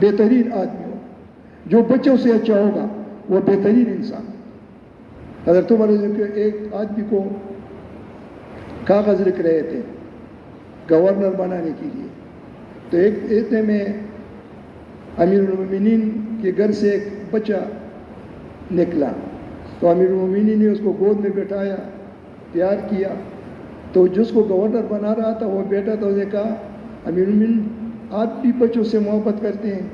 بہترین آدمی ہو، جو بچوں سے اچھا ہوگا وہ بہترین انسان۔ حضرت عمر ایک آدمی کو کاغذ لکھ رہے تھے گورنر بنانے کے لیے، تو ایک اتنے میں امیر المومنین کے گھر سے ایک بچہ نکلا، تو امیر المومنین نے اس کو گود میں بٹھایا، پیار کیا، تو جس کو گورنر بنا رہا تھا وہ بیٹا تھا، اس نے کہا امیر المومنین آپ بھی بچوں سے محبت کرتے ہیں،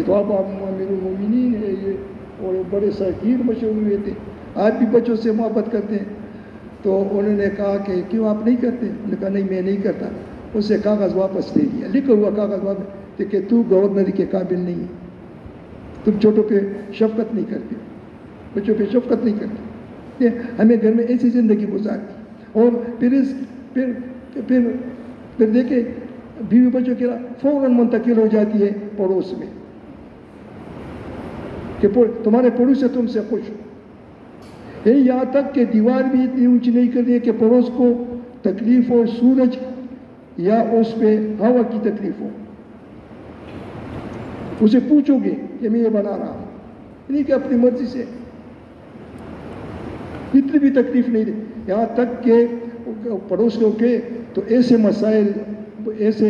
تو آپ امیر المومنین ہے یہ، اور بڑے سرگیر مشہور ہوئے تھے، آپ بھی بچوں سے محبت کرتے ہیں؟ تو انہوں نے کہا کہ کیوں آپ نہیں کرتے؟ انہوں نے کہا نہیں میں نہیں کرتا۔ اس سے کاغذ واپس لے لیا، لکھا ہوا کاغذ واپس، کہ تو گورنری کے قابل نہیں ہے، تم چھوٹوں پہ شفقت نہیں کرتے، بچوں پہ شفقت نہیں کرتے۔ ہمیں گھر میں ایسی زندگی گزارتی، اور پھر دیکھیں بیوی بچوں کے فوراً منتقل ہو جاتی ہے پڑوس میں، کہ تمہارے پڑوس سے تم سے خوش ہو، یہاں تک کہ دیوار بھی اتنی اونچی نہیں کر دی کہ پڑوس کو تکلیف ہو سورج یا اس پہ ہوا کی تکلیف ہو، اسے پوچھو گے کہ میں یہ بنا رہا ہوں، نہیں کہ اپنی مرضی سے، اتنی بھی تکلیف نہیں دے، یہاں تک کہ پڑوس کو کہ تو ایسے مسائل، ایسے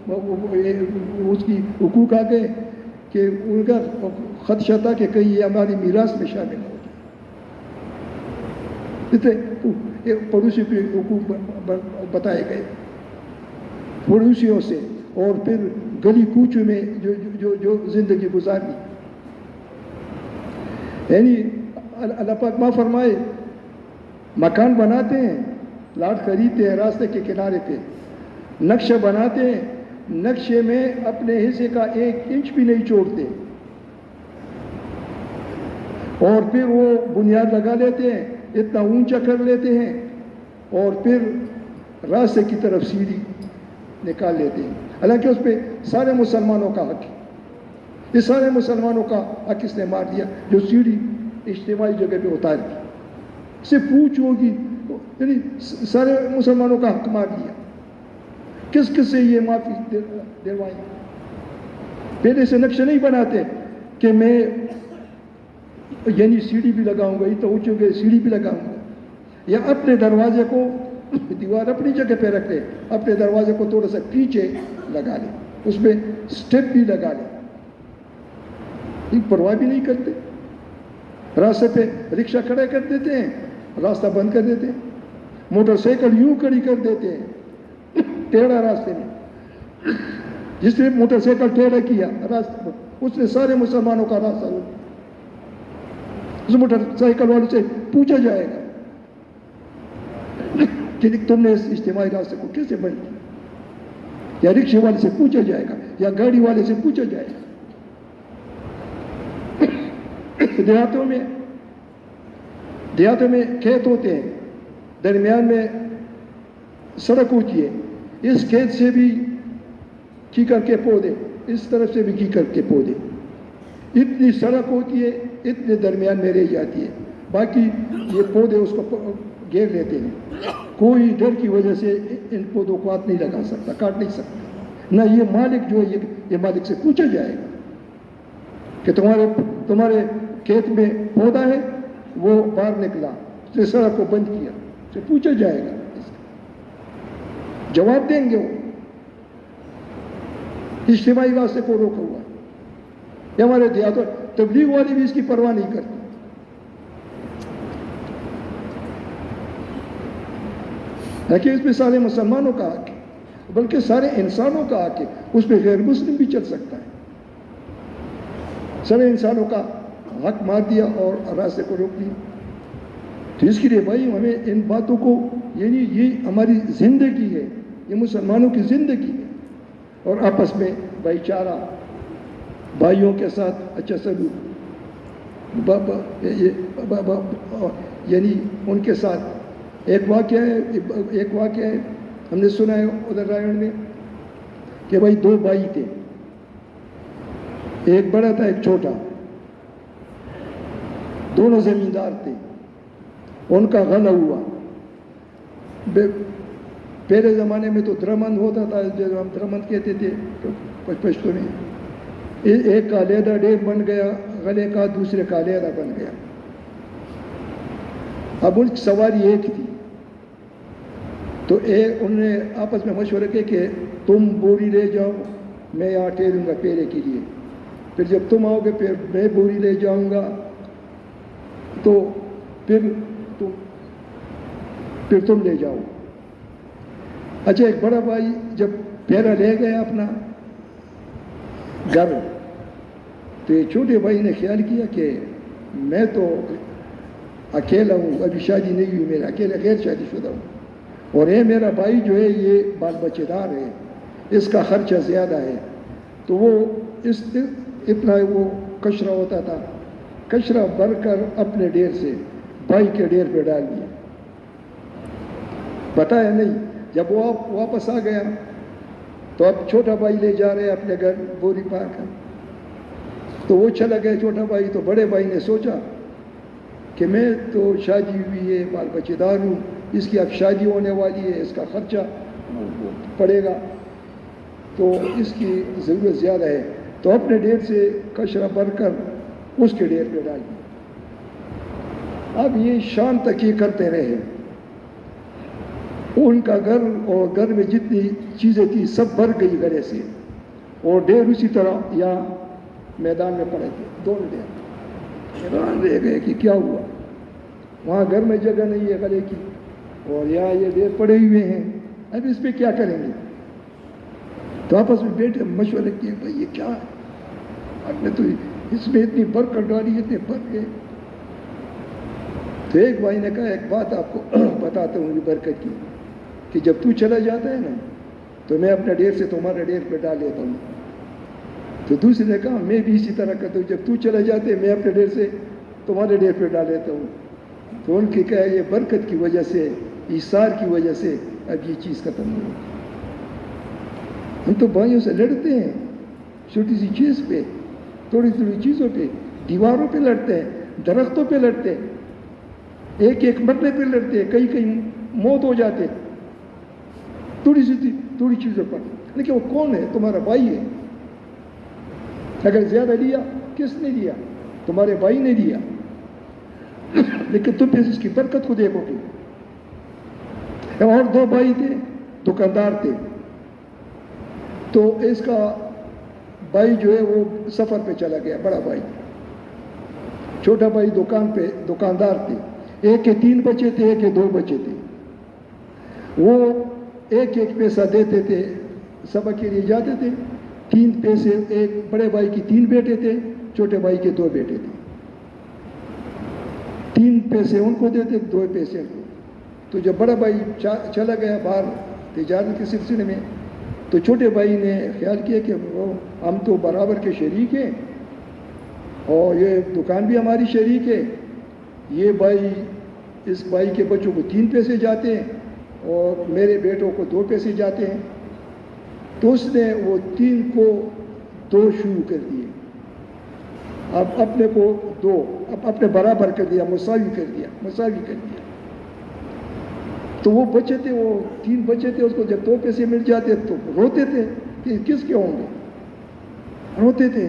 اس کی حقوق آ گئے کہ ان کا خدشہ تھا کہ کہیں یہ ہماری میراث میں شامل ہو جائے، پڑوسی کے حقوق بتائے گئے پڑوسیوں سے، اور پھر گلی کوچوں میں جو زندگی گزارنی، یعنی اللہ پاک ماں فرمائے مکان بناتے ہیں، پلاٹ خریدتے ہیں راستے کے کنارے پہ، نقشہ بناتے ہیں، نقشے میں اپنے حصے کا 1 انچ بھی نہیں چھوڑتے، اور پھر وہ بنیاد لگا لیتے ہیں، اتنا اونچا کر لیتے ہیں، اور پھر راستے کی طرف سیڑھی نکال لیتے ہیں، حالانکہ اس پہ سارے مسلمانوں کا حق ہے، یہ سارے مسلمانوں کا حق اس نے مار دیا جو سیڑھی اجتماعی جگہ پہ اتار دی، سے پوچھ ہوگی، یعنی سارے مسلمانوں کا حق مار دیا، کس کس سے یہ معافی دلوائیں؟ پہلے سے نقشہ نہیں بناتے کہ میں یعنی سیڑھی بھی لگاؤں گا، تو اونچے گئے سیڑھی بھی لگاؤں گا، یا اپنے دروازے کو دیوار اپنی جگہ پہ رکھ لے، اپنے دروازے کو تھوڑا سا پیچھے لگا لے، اس میں سٹیپ بھی لگا لے، یہ پرواہ بھی نہیں کرتے، راستے پہ رکشہ کھڑا کر دیتے ہیں، راستہ بند کر دیتے ہیں، موٹر سائیکل یوں کھڑی کر دیتے ہیں ٹیڑھا راستے میں، جس نے موٹر سائیکل ٹیڑھا کیا راستہ اس نے سارے مسلمانوں کا راستہ روک، اس موٹر سائیکل والوں سے پوچھا جائے گا کہ تم نے اس اجتماعی راستے کو کیسے بند کیا، یا رکشے والے سے پوچھا جائے گا، یا گاڑی والے سے پوچھا جائے گا۔ دیہاتوں میں کھیت ہوتے ہیں، درمیان میں سڑک ہوتی ہے، اس کھیت سے بھی کیکر کے پودے، اس طرف سے بھی کیکر کے پودے، اتنی سڑک ہوتی ہے، اتنے درمیان میں رہ جاتی ہے، باقی یہ پودے اس کو گھیر لیتے ہیں، کوئی ڈر کی وجہ سے ان پودوں کو ہاتھ نہیں لگا سکتا، کاٹ نہیں سکتا، نہ یہ مالک جو ہے یہ مالک سے پوچھا جائے گا کہ تمہارے کھیت میں پودا ہے، وہ باہر نکلا، اس نے سڑک کو بند کیا، اسے پوچھا جائے گا، جواب دیں گے وہ، اجتماعی راستے کو روکا ہوا، یہ ہمارے دیہاتوں تبلیغ والی بھی اس کی پرواہ نہیں کرتی، لیکن اس پہ سارے مسلمانوں کا حق ہے، بلکہ سارے انسانوں کا حق ہے، اس پہ غیر مسلم بھی چل سکتا ہے، سارے انسانوں کا حق مار دیا اور راستے کو روک دیا۔ تو اس کے لیے بھائی ہمیں ان باتوں کو، یعنی یہ ہماری زندگی ہے، یہ مسلمانوں کی زندگی ہے، اور آپس میں بھائی چارہ، بھائیوں کے ساتھ اچھا سلوک، یعنی ان کے ساتھ ایک واقعہ ہے ہم نے سنا ہے ادھر رائن میں کہ بھائی 2 بھائی تھے، ایک بڑا تھا ایک چھوٹا، دونوں زمیندار تھے، ان کا غلہ ہوا، پہلے زمانے میں تو درمند ہوتا تھا، جو ہم درمند کہتے تھے، پشتو میں ایک کا علیحدہ ڈیر بن گیا گلے کا، دوسرے کا علیحدہ بن گیا. اب ان کی سواری ایک تھی، تو انہوں نے آپس میں مشورہ کیا کہ تم بوری لے جاؤ، میں یہاں ٹھہروں گا پیرے کے لیے، پھر جب تم آؤ گے پھر میں بوری لے جاؤں گا، تو پھر تم لے جاؤ. اچھا، ایک بڑا بھائی جب پیرا لے گیا اپنا گھر، تو یہ چھوٹے بھائی نے خیال کیا کہ میں تو اکیلا ہوں، ابھی شادی نہیں ہوئی، میرا اکیلا غیر شادی شدہ ہوں، اور یہ میرا بھائی جو ہے یہ بال بچے دار ہے، اس کا خرچہ زیادہ ہے. تو وہ اتنا وہ کچرا ہوتا تھا، کچرا بھر کر اپنے ڈیر سے بھائی کے ڈیر پہ ڈال دیا. بتایا نہیں. جب وہ واپس آ گیا تو اب چھوٹا بھائی لے جا رہے اپنے گھر بوری پا کر، تو وہ چلا گیا چھوٹا بھائی. تو بڑے بھائی نے سوچا کہ میں تو شادی ہوئی ہے، بال بچے دار ہوں، اس کی اب شادی ہونے والی ہے، اس کا خرچہ پڑے گا، تو اس کی ضرورت زیادہ ہے. تو اپنے ڈیر سے کچرا بھر کر اس کے ڈیر پہ ڈال دیا. اب یہ شام تک یہ کرتے رہے. ان کا گھر اور گھر میں جتنی چیزیں تھیں سب بھر گئی گلے سے، اور ڈیر اسی طرح یہاں میدان میں پڑے تھے، دونوں ڈیر حیران رہ گئے کہ کیا ہوا. وہاں گھر میں جگہ نہیں ہے گلے کی، اور یہاں یہ ڈیر پڑے ہوئے ہیں، اب اس پہ کیا کریں گے. تو آپس میں بیٹھے مشورے کیے، بھائی یہ کیا ہے، آپ نے تو اس میں اتنی برکت ڈالی، اتنے بھر گئے. تو ایک بھائی نے کہا ایک بات آپ کو بتاتا ہوں برکت کی، کہ جب تو چلا جاتا ہے نا تو میں اپنے ڈیر سے تمہارے ڈیر پہ ڈال لیتا ہوں. تو دوسرے نے کہا میں بھی اسی طرح کرتا ہوں، جب تو چلا جاتے ہے میں اپنے ڈیر سے تمہارے ڈیر پہ ڈال لیتا ہوں. تو ان کی کہا یہ برکت کی وجہ سے، ایثار کی وجہ سے اب یہ چیز ختم ہو گئی. ہم تو بھائیوں سے لڑتے ہیں چھوٹی سی چیز پہ، تھوڑی تھوڑی چیزوں پہ، دیواروں پہ لڑتے ہیں، درختوں پہ لڑتے ہیں، ایک ایک مرنے پہ لڑتے ہیں، کئی کئی موت ہو جاتے ہیں تھوڑی چیزوں پر. لیکن وہ کون ہے؟ تمہارا بھائی ہے. اگر زیادہ لیا، کس نے لیا؟ تمہارے بھائی نے لیا. لیکن تم پھر اس کی برکت کو دیکھو گے. اور دو بھائی تھے، دکاندار تھے. تو اس کا بھائی جو ہے وہ سفر پہ چلا گیا، بڑا بھائی. چھوٹا بھائی دکان پہ دکاندار تھے. ایک کے 3 بچے تھے، ایک کے 2 بچے تھے. وہ ایک ایک پیسہ دیتے تھے، سبق کے لیے جاتے تھے. 3 پیسے، ایک بڑے بھائی کی 3 بیٹے تھے، چھوٹے بھائی کے 2 بیٹے تھے. 3 پیسے ان کو دیتے، 2 پیسے ان کو. تو جب بڑا بھائی چلا گیا باہر تجارت کے سلسلے میں، تو چھوٹے بھائی نے خیال کیا کہ ہم تو برابر کے شریک ہیں، اور یہ دکان بھی ہماری شریک ہے. یہ بھائی، اس بھائی کے بچوں کو 3 پیسے جاتے ہیں اور میرے بیٹوں کو 2 پیسے جاتے ہیں. تو اس نے وہ 3 کو 2 شروع کر دیے، اب اپنے کو 2، اب اپنے برابر کر دیا، مساوی کر دیا. تو وہ بچے تھے، وہ 3 بچے تھے، اس کو جب 2 پیسے مل جاتے تو روتے تھے کہ کس کے ہوں گے، روتے تھے.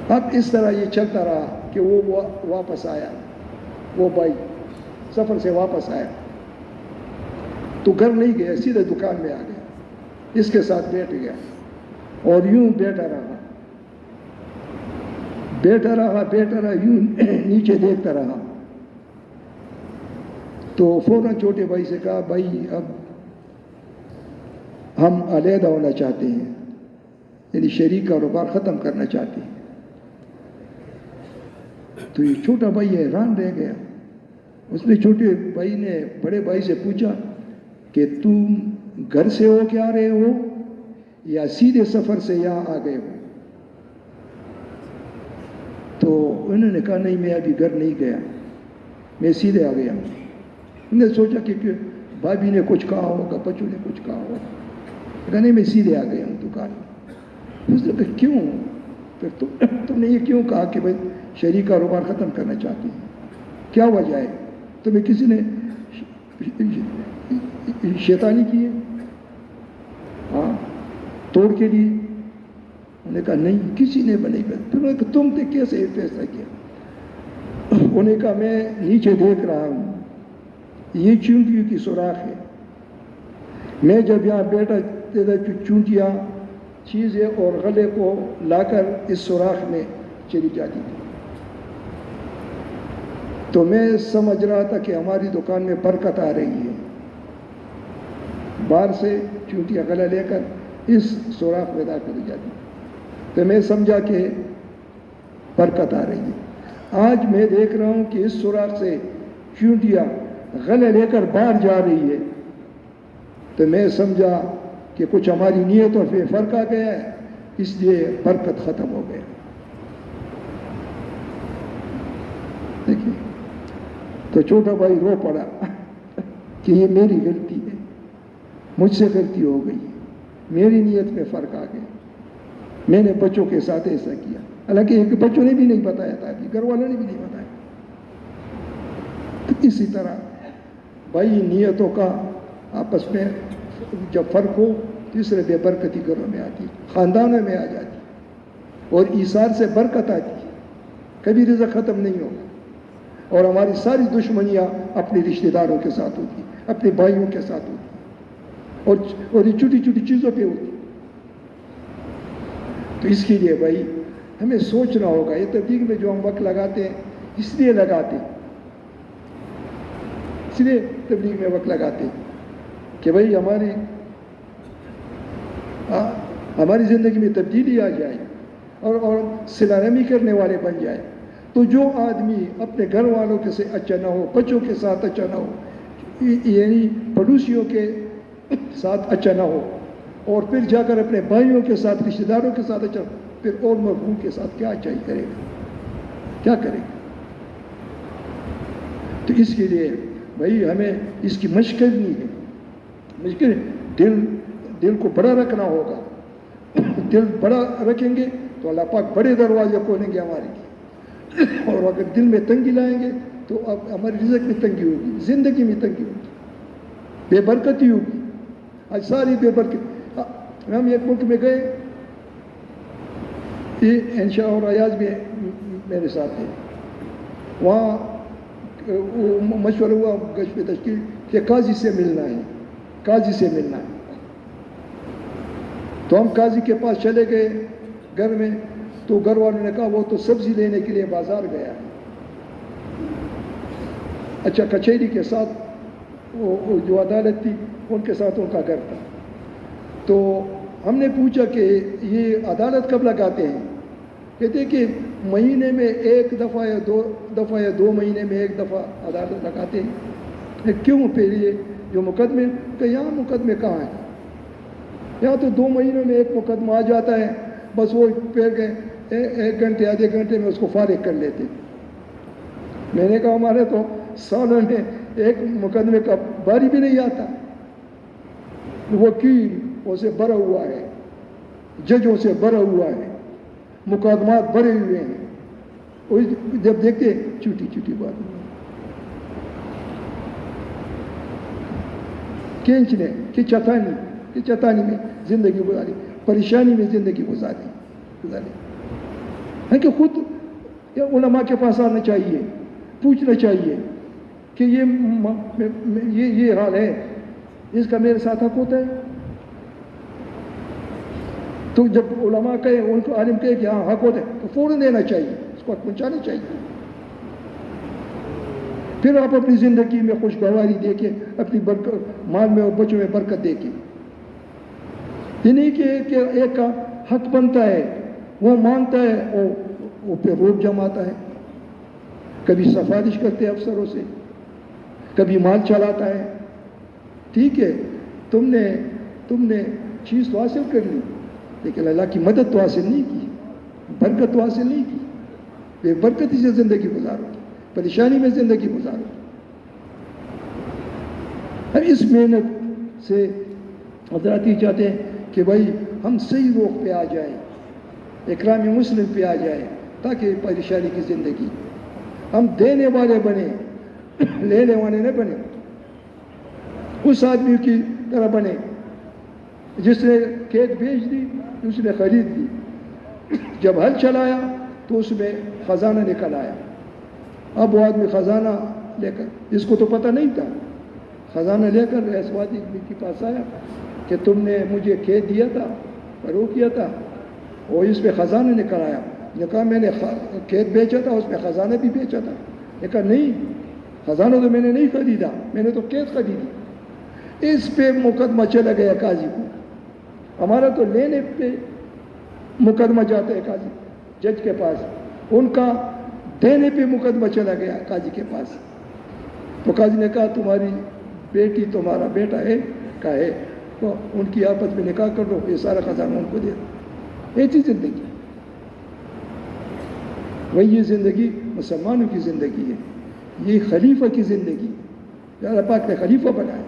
اب اس طرح یہ چلتا رہا کہ وہ واپس آیا، وہ بھائی سفر سے واپس آیا تو گھر نہیں گیا، سیدھے دکان میں آ گیا، اس کے ساتھ بیٹھ گیا اور یوں بیٹھا رہا، یوں نیچے دیکھتا رہا. تو فوراً چھوٹے بھائی سے کہا، بھائی اب ہم علیحدہ ہونا چاہتے ہیں، یعنی شریک کاروبار ختم کرنا چاہتے ہیں. تو یہ چھوٹا بھائی حیران رہ گیا. اس نے چھوٹے بھائی نے بڑے بھائی سے پوچھا کہ تم گھر سے ہو کے آ رہے ہو یا سیدھے سفر سے یہاں آ گئے ہو؟ تو انہوں نے کہا نہیں، میں ابھی گھر نہیں گیا، میں سیدھے آ گیا ہوں. انہوں نے سوچا کہ بھابھی نے کچھ کہا ہوگا، بچوں نے کچھ کہا ہوگا. کہا نہیں، میں سیدھے آ گیا ہوں دکان میں. اس نے کہا کیوں؟ پھر تم نے یہ کیوں کہا کہ بھائی شریک کاروبار ختم کرنا چاہتے ہیں؟ کیا وجہ ہے؟ تمہیں کسی نے شیطانی کی ہے؟ ہاں. توڑ کے لیے؟ انہوں نے کہا نہیں، کسی نے نہیں کہا۔ پھر انہوں نے کہا تم نے کیسے فیصلہ کیا؟ انہوں نے کہا میں نیچے دیکھ رہا ہوں، یہ چونٹیوں کی سوراخ ہے، میں جب یہاں بیٹھا چونٹیاں چیزیں اور غلے کو لا کر اس سوراخ میں چلی جاتی تھی، تو میں سمجھ رہا تھا کہ ہماری دکان میں برکت آ رہی ہے، باہر سے چونٹیاں غلہ لے کر اس سوراخ میں داخل ہو جاتی، تو میں سمجھا کہ برکت آ رہی ہے۔ آج میں دیکھ رہا ہوں کہ اس سوراخ سے چونٹیاں غلہ لے کر باہر جا رہی ہے، تو میں سمجھا کہ کچھ ہماری نیتوں پہ فرق آ گیا ہے، اس لیے برکت ختم ہو گیا۔ دیکھیے، تو چھوٹا بھائی رو پڑا کہ یہ میری غلطی ہے، مجھ سے غلطی ہو گئی، میری نیت میں فرق آ گیا، میں نے بچوں کے ساتھ ایسا کیا، حالانکہ بچوں نے بھی نہیں بتایا تھا، کہ گھر والوں نے بھی نہیں بتایا۔ تو اسی طرح بھائی نیتوں کا آپس میں جب فرق ہو تو اس طرح بے برکتی گھروں میں آتی، خاندانوں میں آ جاتی، اور ایثار سے برکت آتی ہے، کبھی رزق ختم نہیں ہوگا، اور ہماری ساری دشمنیاں اپنے رشتہ داروں کے ساتھ ہوتی، اپنے بھائیوں کے ساتھ ہوتی، اور یہ چھوٹی چھوٹی چیزوں پہ ہوتی۔ تو اس کے لیے بھائی ہمیں سوچنا ہوگا، یہ تبلیغ میں جو ہم وقت لگاتے ہیں اس لیے لگاتے ہیں، اس لیے تبلیغ میں وقت لگاتے ہیں کہ بھائی ہماری زندگی میں تبدیلی آ جائے اور صلہ رحمی کرنے والے بن جائے۔ تو جو آدمی اپنے گھر والوں کے سے اچھا نہ ہو، بچوں کے ساتھ اچھا نہ ہو، یعنی پڑوسیوں کے ساتھ اچھا نہ ہو، اور پھر جا کر اپنے بھائیوں کے ساتھ، رشتہ داروں کے ساتھ اچھا، پھر اور مرحوم کے ساتھ کیا اچھائی کرے گا، کیا کرے گا؟ تو اس کے لیے بھائی ہمیں اس کی مشق کرنی ہے، مشکل دل کو بڑا رکھنا ہوگا۔ دل بڑا رکھیں گے تو اللہ پاک بڑے دروازے کھولیں گے ہمارے، اور اگر دل میں تنگی لائیں گے تو اب ہماری رزق میں تنگی ہوگی، زندگی میں تنگی ہوگی، بے برکتی ہوگی۔ آج ساری بے برکتی، ہم ایک ملک میں گئے، یہ انشاء اور ایاز بھی میرے ساتھ تھے، وہاں مشورہ ہوا گشت تشکیل کہ قاضی سے ملنا ہے، قاضی سے ملنا ہے۔ تو ہم قاضی کے پاس چلے گئے گھر میں، تو گھر والوں نے کہا وہ تو سبزی لینے کے لیے بازار گیا ہے۔ اچھا، کچہری کے ساتھ وہ جو عدالت تھی ان کے ساتھ ان کا گھر تھا، تو ہم نے پوچھا کہ یہ عدالت کب لگاتے ہیں؟ کہتے ہیں کہ مہینے میں ایک دفعہ یا دو مہینے میں ایک دفعہ عدالت لگاتے ہیں۔ کیوں؟ پھر یہ جو مقدمے، کہ یہاں مقدمے کہاں ہیں؟ یہاں تو 2 مہینوں میں ایک مقدمہ آ جاتا ہے، بس وہ پھر گئے 1 گھنٹے آدھے گھنٹے میں اس کو فارغ کر لیتے۔ میں نے کہا ہمارے تو سالوں میں ایک مقدمے کا باری بھی نہیں آتا، وکیل اسے بھرا ہوا ہے، ججوں سے بھرا ہوا ہے، مقدمات بھرے ہوئے ہیں، جب دیکھتے چھوٹی چھوٹی بات کھینچنے کہ چتانی میں زندگی گزاری، پریشانی میں زندگی گزاری ہے کہ خود علماء کے پاس آنا چاہیے، پوچھنا چاہیے کہ یہ حال ہے، اس کا میرے ساتھ حق ہوتا ہے؟ تو جب علماء کہے، ان کو عالم کہے کہ ہاں حق ہوتا ہے، تو فوراً دینا چاہیے، اس کو حق پہنچانا چاہیے۔ پھر آپ اپنی زندگی میں خوشگواری دے کے، اپنی مال میں اور بچوں میں برکت دے کے، یہ نہیں کہ ایک کا حق بنتا ہے، وہ مانتا ہے، وہ پہ روب جماتا ہے، کبھی سفارش کرتے افسروں سے، کبھی مال چلاتا ہے۔ ٹھیک ہے، تم نے چیز تو حاصل کر لی، لیکن اللہ کی مدد تو حاصل نہیں کی، برکت تو حاصل نہیں کی، بے برکتی سے زندگی گزارو، پریشانی میں زندگی گزارو۔ اب اس محنت سے حضرات یہ چاہتے ہیں کہ بھائی ہم صحیح روح پہ آ جائیں، اکرام مسلم پہ آ جائیں، تاکہ پریشانی کی زندگی ہم دینے والے بنے، لینے والے نہ بنے، اس آدمی کی طرح بنے جس نے کھیت بیچ دی اس نے خرید لی، جب ہل چلایا تو اس میں خزانہ نکل آیا. اب وہ آدمی خزانہ لے کر، اس کو تو پتہ نہیں تھا، خزانہ لے کر ایسوادی کے پاس آیا کہ تم نے مجھے کھیت دیا تھا، فروغ کیا تھا، اور اس پہ خزانہ نکل آیا. نے کہا میں نے کھیت بیچا تھا، اس میں خزانہ بھی بیچا تھا. نے کہا نہیں، خزانہ تو میں نے نہیں خریدا، میں نے تو کھیت خریدی. اس پہ مقدمہ چلا گیا قاضی کو. ہمارا تو لینے پہ مقدمہ جاتا ہے قاضی جج کے پاس، ان کا دینے پہ مقدمہ چلا گیا قاضی کے پاس. تو قاضی نے کہا تمہاری بیٹی تمہارا بیٹا ہے؟ کہا ہے. تو ان کی آپس میں نکاح کر دو، یہ سارا خزانہ ان کو دے دو. ایسی زندگی، وہی زندگی مسلمانوں کی زندگی ہے. یہ خلیفہ کی زندگی، اللہ پاک نے خلیفہ بنایا.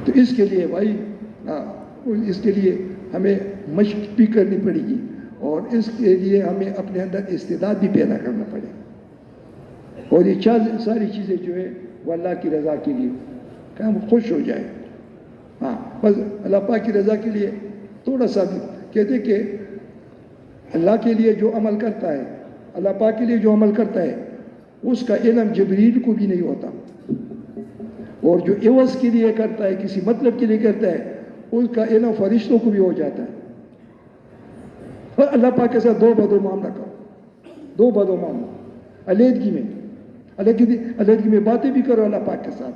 تو اس کے لیے بھائی اس کے لیے ہمیں مشق بھی کرنی پڑے گی، اور اس کے لیے ہمیں اپنے اندر استعداد بھی پیدا کرنا پڑے. اور یہ ساری چیزیں جو ہے وہ اللہ کی رضا کے لیے، کہ ہم خوش ہو جائیں. ہاں بس اللہ پاک کی رضا کے لیے تھوڑا سا بھی کہتے کہ اللہ کے لیے جو عمل کرتا ہے، اللہ پاک کے لیے جو عمل کرتا ہے اس کا علم جبریل کو بھی نہیں ہوتا، اور جو عوض کے لیے کرتا ہے، کسی مطلب کے لیے کرتا ہے، اس کا علم فرشتوں کو بھی ہو جاتا ہے. اور اللہ پاک کے ساتھ دو بدو معاملہ کرو، دو بدو معاملہ علیحدگی میں باتیں بھی کرو اللہ پاک کے ساتھ.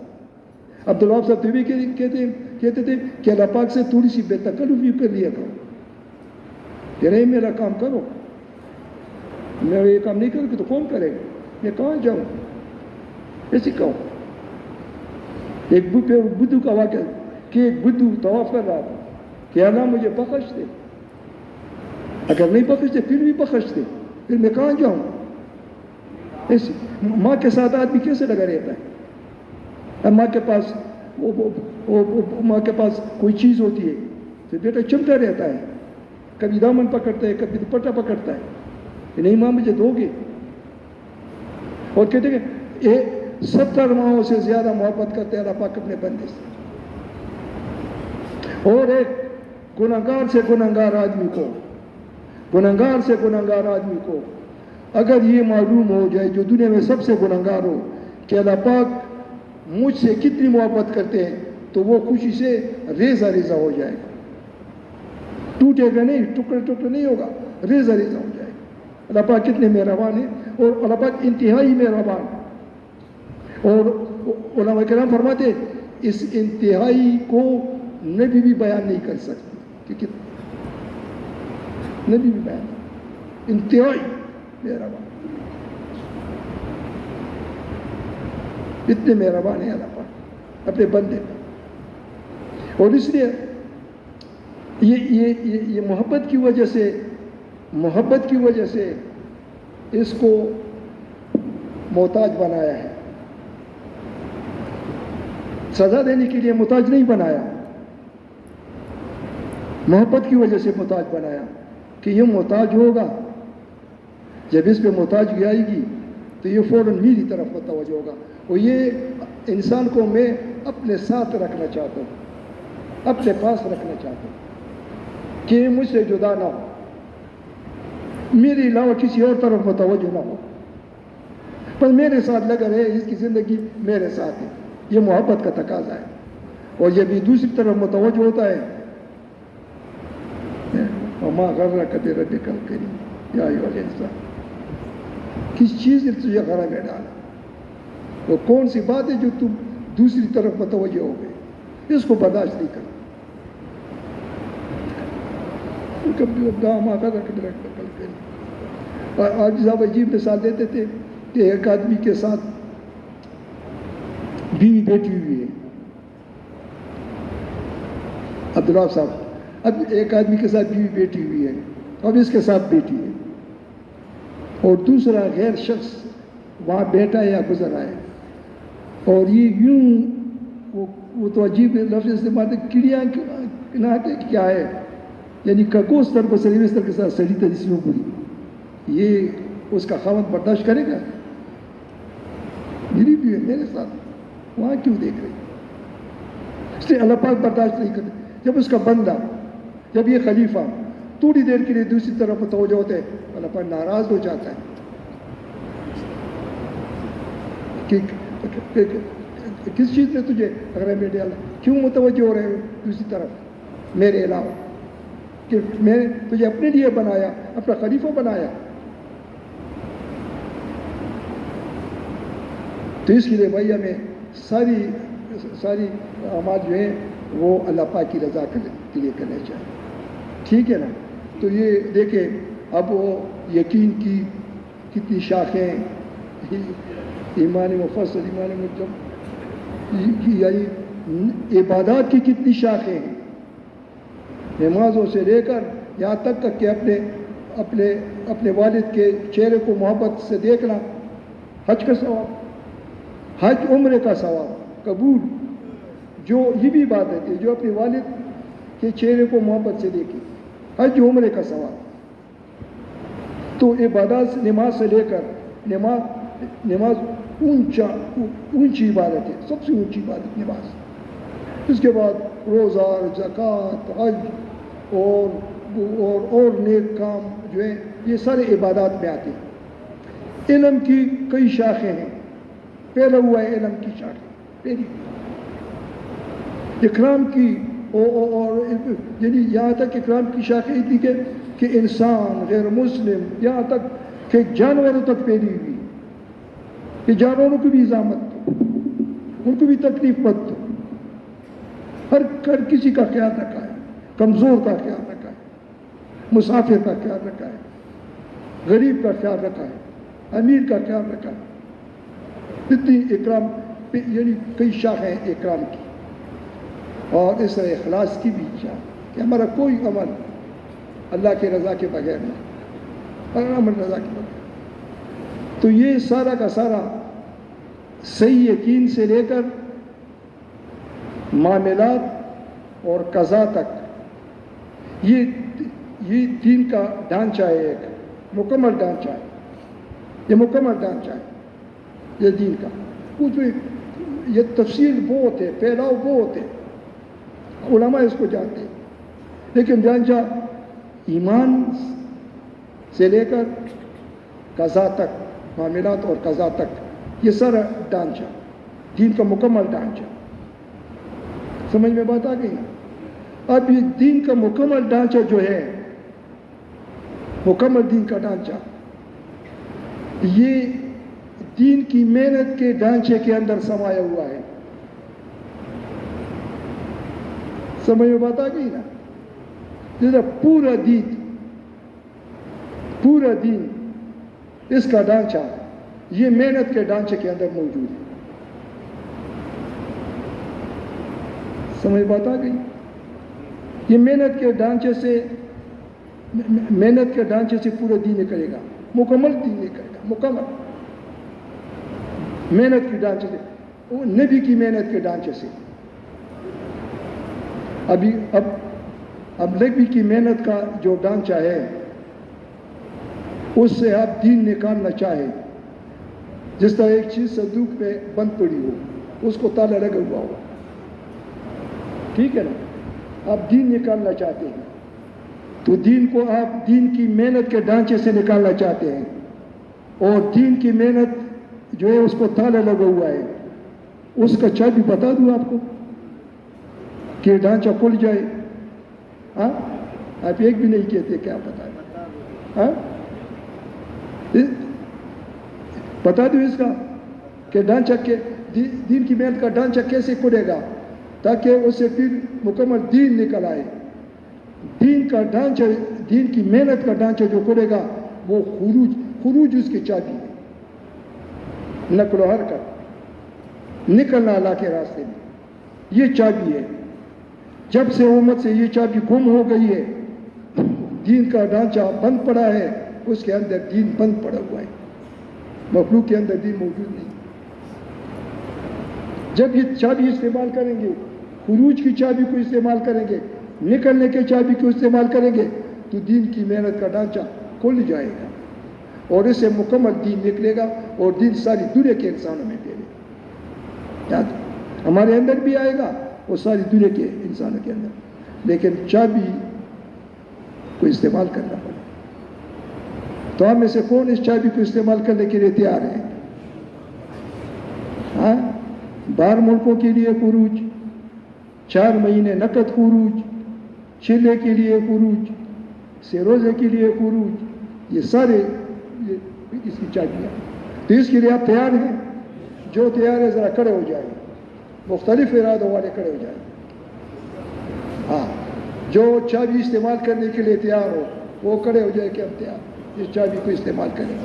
عبدالوہاب صاحب تو بھی کہتے تھے کہ اللہ پاک سے تھوڑی سی بے تکلفی کر لیا کرو، کہ نہیں میرا کام کرو، میں یہ کام نہیں کروں گی تو کون کرے گا، میں کہاں جاؤں. ایسی کہو. ایک بدھو کا واقعہ کہ ایک بدھو طواف کر رہا تھا کہ اللہ مجھے بخش دے، اگر نہیں بخش دے پھر بھی بخش دے، پھر میں کہاں جاؤں. ایسی ماں کے ساتھ آدمی کیسے لگا رہتا ہے؟ ماں کے پاس کوئی چیز ہوتی ہے تو بیٹا چمٹا رہتا ہے، کبھی دامن پکڑتا ہے، کبھی دوپٹہ پکڑتا ہے کہ نہیں ماں مجھے دو گے. اور کہتے ہیں کہ 70 ماہوں سے زیادہ محبت کرتے ہیں اللہ پاک اپنے بندے سے. اور ایک گنہگار سے گنہگار آدمی کو اگر یہ معلوم ہو جائے، جو دنیا میں سب سے گنہگار ہو، کہ اللہ پاک مجھ سے کتنی محبت کرتے ہیں، تو وہ خوشی سے ریزہ ریزہ ہو جائے گا. ٹوٹے گا نہیں، ٹکڑے نہیں ہوگا، ریزہ ریزہ ہو جائے گا. اللہ پاک کتنے مہربان ہیں، اور اللہ پاک انتہائی مہربان. اور علماء کرام فرماتے اس انتہائی کو نبی بھی بیان نہیں کر سکتے، کہ نبی بھی بیان، انتہائی مہربان، اتنے مہربان ہیں اللہ پاک اپنے بندے پر. اور اس لیے یہ محبت کی وجہ سے اس کو محتاج بنایا ہے، سزا دینے کے لیے محتاج نہیں بنایا، محبت کی وجہ سے محتاج بنایا کہ یہ محتاج ہوگا، جب اس پہ محتاجگی آئے گی تو یہ فوراً میری طرف متوجہ ہوگا. اور یہ انسان کو میں اپنے ساتھ رکھنا چاہتا ہوں، اپنے پاس رکھنا چاہتا ہوں کہ مجھ سے جدا نہ ہو، میرے علاوہ کسی اور طرف متوجہ نہ ہو، پر میرے ساتھ لگا رہے، اس کی زندگی میرے ساتھ ہے. یہ محبت کا تقاضا ہے. اور جب یہ دوسری طرف متوجہ ہوتا ہے، وما غرک بربک الکریم یا ایھا الانسان، کس چیز نے تجھے غرہ میں ڈالا، وہ کون سی بات ہے جو تم دوسری طرف متوجہ ہو گئے، اس کو برداشت نہیں کرنا. اور آج صاحب عجیب مثال دیتے تھے کہ ایک آدمی کے ساتھ بیوی بیٹھی ہوئی ہے، عبداللہ صاحب، اب ایک آدمی کے ساتھ بیوی بیٹھی ہوئی ہے، اب اس کے ساتھ بیٹھی ہے، اور دوسرا غیر شخص وہاں بیٹھا ہے یا گزر آئے، اور یہ یوں وہ تو عجیب لفظ استعمال ہے، کڑیاں نہ کیا ہے، یعنی ککوستر کو سلیوستر کے ساتھ سڑی تجسیوں پوری، یہ اس کا خاوند برداشت کرے گا؟ میری بھی ہے میرے ساتھ، وہاں کیوں دیکھ رہے؟ اس لیے اللہ پاک برداشت نہیں کرتے. جب اس کا بندہ، جب یہ خلیفہ تھوڑی دیر کے لیے دوسری طرف متوجہ ہوتے ہیں، اللہ پر ناراض ہو جاتا ہے کہ کس چیز نے تجھے، اگر میرے اللہ کیوں متوجہ ہو رہے ہو دوسری طرف میرے علاوہ، کہ میں تجھے اپنے لیے بنایا، اپنا خلیفہ بنایا. تو اس کے لیے بھائی ہمیں ساری اعمال جو ہیں وہ اللہ پاک کی رضا کے لیے کرنے چاہیے. ٹھیک ہے نا؟ تو یہ دیکھیں اب وہ یقین کی کتنی شاخیں، ایمان مفصل، ایمان مجمل، یعنی عبادات کی کتنی شاخیں ہیں، نمازوں سے لے کر یہاں تک کہ اپنے والد کے چہرے کو محبت سے دیکھنا، حج کا ثواب، حج عمرے کا ثواب قبول، جو یہ بھی عبادت ہے جو اپنے والد کے چہرے کو محبت سے دیکھی، حج عمرے کا ثواب. تو عبادات نماز سے لے کر نماز اونچی عبادت ہے، سب سے اونچی عبادت نماز. اس کے بعد روزہ، زکوٰۃ، حج اور نیک کام جو ہیں یہ سارے عبادات میں آتے ہیں. علم کی کئی شاخیں ہیں، پہلا ہوا ہے علم کی شاخیں، پہلی اکرام کی، اور یعنی یہاں تک اکرام کی شاخیں اتنی کہ انسان، غیر مسلم، یہاں تک کہ جانوروں تک پھیلی ہوئی، کہ جانوروں کو بھی ازامت دو، ان کو بھی تکلیف مت دو، ہر کسی کا خیال رکھا ہے، کمزور کا خیال رکھا ہے، مسافر کا خیال رکھا ہے، غریب کا خیال رکھا ہے، امیر کا خیال رکھا ہے. اتنی اکرام، یعنی کئی شاخیں اکرام کی. اور اس طرح اخلاص کی بھی چاہ کہ ہمارا کوئی عمل اللہ کی رضا کے بغیر نہیں، ہر عمل رضا کے بغیر. تو یہ سارا کا سارا صحیح یقین سے لے کر معاملات اور قضا تک، یہ دین کا ڈھانچہ ہے، ایک مکمل ڈھانچہ ہے. یہ مکمل ڈھانچہ ہے یہ دین کا. کچھ یہ تفصیل بہت ہے، پھیلاؤ بہت ہے، علماء اس کو جانتے ہیں، لیکن ڈھانچہ ایمان سے لے کر قضا تک، معاملات اور قضا تک، یہ سارا ڈھانچہ دین کا مکمل ڈھانچہ. سمجھ میں بات آ گئی نا؟ اب یہ دین کا مکمل ڈھانچہ جو ہے، مکمل دین کا ڈھانچہ، یہ دین کی محنت کے ڈھانچے کے اندر سمایا ہوا ہے. سمجھ میں بات آ گئی نا؟ جیسا پورا دین اس کا ڈھانچہ یہ محنت کے ڈھانچے کے اندر موجود ہے. سمجھ بات آ گئی؟ یہ محنت کے ڈھانچے سے پورا دین نکلے گا، مکمل دین نکلے گا، مکمل محنت کے ڈھانچے سے، وہ نبی کی محنت کے ڈھانچے سے. اب نبی کی محنت کا جو ڈھانچہ ہے اس سے آپ دین نکالنا چاہیں، جس طرح ایک چیز صندوق میں بند پڑی ہو، اس کو تالا لگا ہوا ہو، ٹھیک ہے نا؟ آپ دین نکالنا چاہتے ہیں تو دین کو آپ دین کی محنت کے ڈھانچے سے نکالنا چاہتے ہیں، اور دین کی محنت جو ہے اس کو تالا لگا ہوا ہے. اس کا چابی بتا دوں آپ کو کہ ڈھانچہ کھل جائے. ہاں آپ ایک بھی نہیں کہتے، کیا بتائیں؟ ہاں بتا دوں اس کا کہ ڈھانچہ کے دین کی محنت کا ڈھانچہ کیسے کھلے گا تاکہ اس سے پھر مکمل دین نکل آئے. دین کا ڈھانچہ، دین کی محنت کا ڈھانچہ جو کھلے گا وہ خروج اس کی چابی ہے، نقل و حرکت، نکلنا اللہ کے راستے میں، یہ چابی ہے. جب سے امت سے یہ چابی گم ہو گئی ہے، دین کا ڈھانچہ بند پڑا ہے، اس کے اندر دین بند پڑا ہوا ہے، مخلوق کے اندر دین موجود نہیں. جب یہ چابی استعمال کریں گے، خروج کی چابی کو استعمال کریں گے، نکلنے کے چابی کو استعمال کریں گے، تو دین کی محنت کا ڈھانچہ کھل جائے گا اور اس سے مکمل دین نکلے گا اور دین ساری دنیا کے انسانوں میں پھیلے گا. ہمارے اندر بھی آئے گا اور ساری دنیا کے انسانوں کے اندر. لیکن چابی کو استعمال کرنا پڑے. تو ہم میں سے کون اس چابی کو استعمال کرنے کے لیے تیار ہے؟ ہاں، باہر ملکوں کے لیے خروج، 4 مہینے نقد خروج، چلے کے لیے خروج، روزے کے لیے خروج، یہ سارے اس کی چابیاں. تو اس کے لیے آپ تیار ہیں؟ جو تیار ہے ذرا کھڑے ہو جائیں، مختلف ارادوں والے کھڑے ہو جائیں. ہاں، جو چابی استعمال کرنے کے لیے تیار ہو وہ کھڑے ہو جائے کہ ہم تیار اس چابی کو استعمال کریں.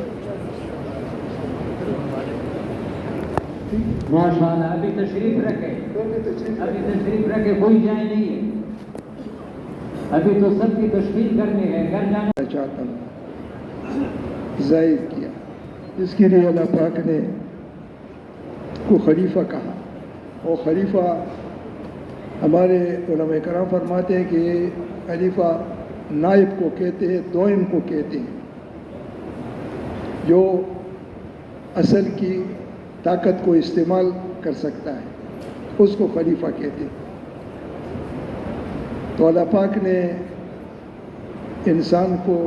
ماشاءاللہ. ابھی تشریف رکھے، کوئی جائے نہیں ہے، ابھی تو سب کی تشریف کرنی ہے، گھر جانا چاہتا ہوں. ظاہر کیا اس کے لیے اللہ پاک نے کو خلیفہ کہا. اور خلیفہ ہمارے علماء کرام فرماتے ہیں کہ خلیفہ نائب کو کہتے ہیں، دوئم کو کہتے ہیں، جو اصل کی طاقت کو استعمال کر سکتا ہے اس کو خلیفہ کہتے ہیں. تو اللہ پاک نے انسان کو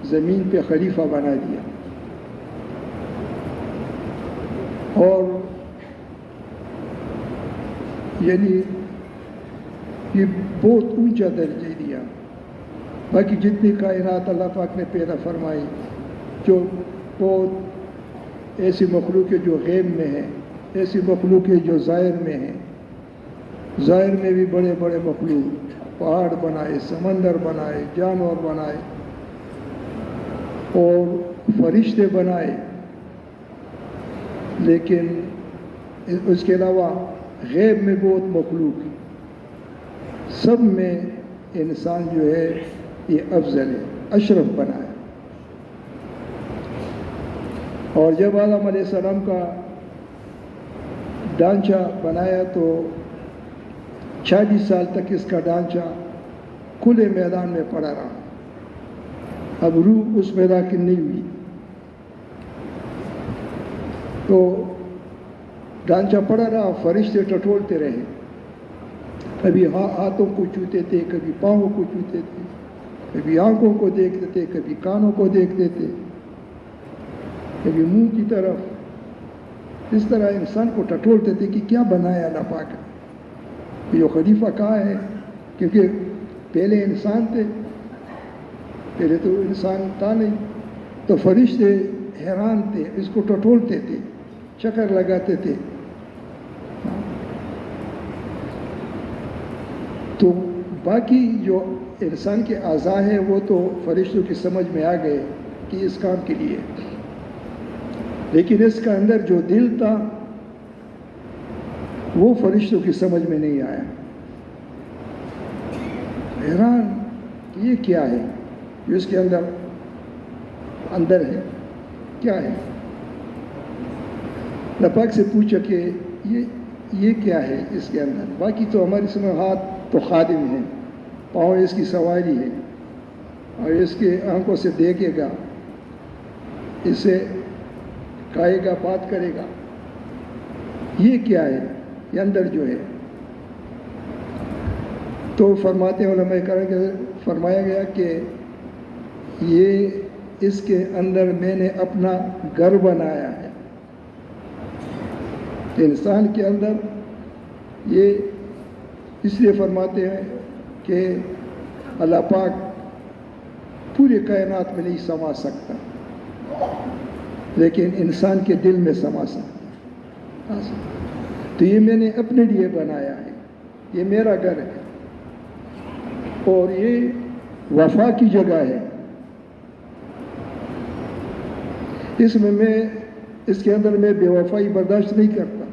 زمین پہ خلیفہ بنا دیا اور یعنی یہ بہت اونچا درجہ دیا. باقی جتنی کائنات اللہ پاک نے پیدا فرمائی، جو بہت ایسی مخلوق ہے جو غیب میں ہے، ایسی مخلوق ہے جو ظاہر میں ہے. ظاہر میں بھی بڑے بڑے مخلوق، پہاڑ بنائے، سمندر بنائے، جانور بنائے اور فرشتے بنائے. لیکن اس کے علاوہ غیب میں بہت مخلوق ہے. سب میں انسان جو ہے یہ افضل ہے، اشرف بنایا. اور جب آدم علیہ السلام کا ڈھانچہ بنایا تو 40 سال تک اس کا ڈھانچہ کھلے میدان میں پڑا رہا. اب روح اس میں داخل نہیں ہوئی تو ڈھانچہ پڑا رہا. فرشتے ٹٹولتے رہے، کبھی ہاتھوں کو چھوتے تھے، کبھی پاؤں کو چھوتے تھے، کبھی آنکھوں کو دیکھتے تھے، کبھی کانوں کو دیکھتے تھے، کبھی منہ کی طرف. اس طرح انسان کو ٹٹولتے تھے کہ کیا بنایا اللہ پاک نے. یہ خلیفہ کہاں ہے؟ کیونکہ پہلے انسان تھے، پہلے تو انسان تھا نہیں. تو فرشتے حیران تھے، اس کو ٹٹولتے تھے، چکر لگاتے تھے. تو باقی جو انسان کے اعضاء ہیں وہ تو فرشتوں کی سمجھ میں آ گئے کہ اس کام کے لیے. لیکن اس کا اندر جو دل تھا وہ فرشتوں کی سمجھ میں نہیں آیا. حیران کہ یہ کیا ہے جو اس کے اندر ہے، کیا ہے. اللہ پاک سے پوچھا کہ یہ کیا ہے اس کے اندر. باقی تو ہمارے سمجھ ہاتھ تو خادم ہیں، پاؤں اس کی سواری ہے، اور اس کے آنکھوں سے دیکھے گا، اسے کھائے گا، بات کرے گا. یہ کیا ہے یہ اندر جو ہے؟ تو فرماتے ہیں علماء کرام کہ فرمایا گیا کہ یہ اس کے اندر میں نے اپنا گھر بنایا ہے. انسان کے اندر یہ اس لیے فرماتے ہیں کہ اللہ پاک پورے کائنات میں نہیں سما سکتا، لیکن انسان کے دل میں سما سکتا. تو یہ میں نے اپنے لیے بنایا ہے، یہ میرا گھر ہے، اور یہ وفا کی جگہ ہے. اس کے اندر میں بے وفائی برداشت نہیں کرتا،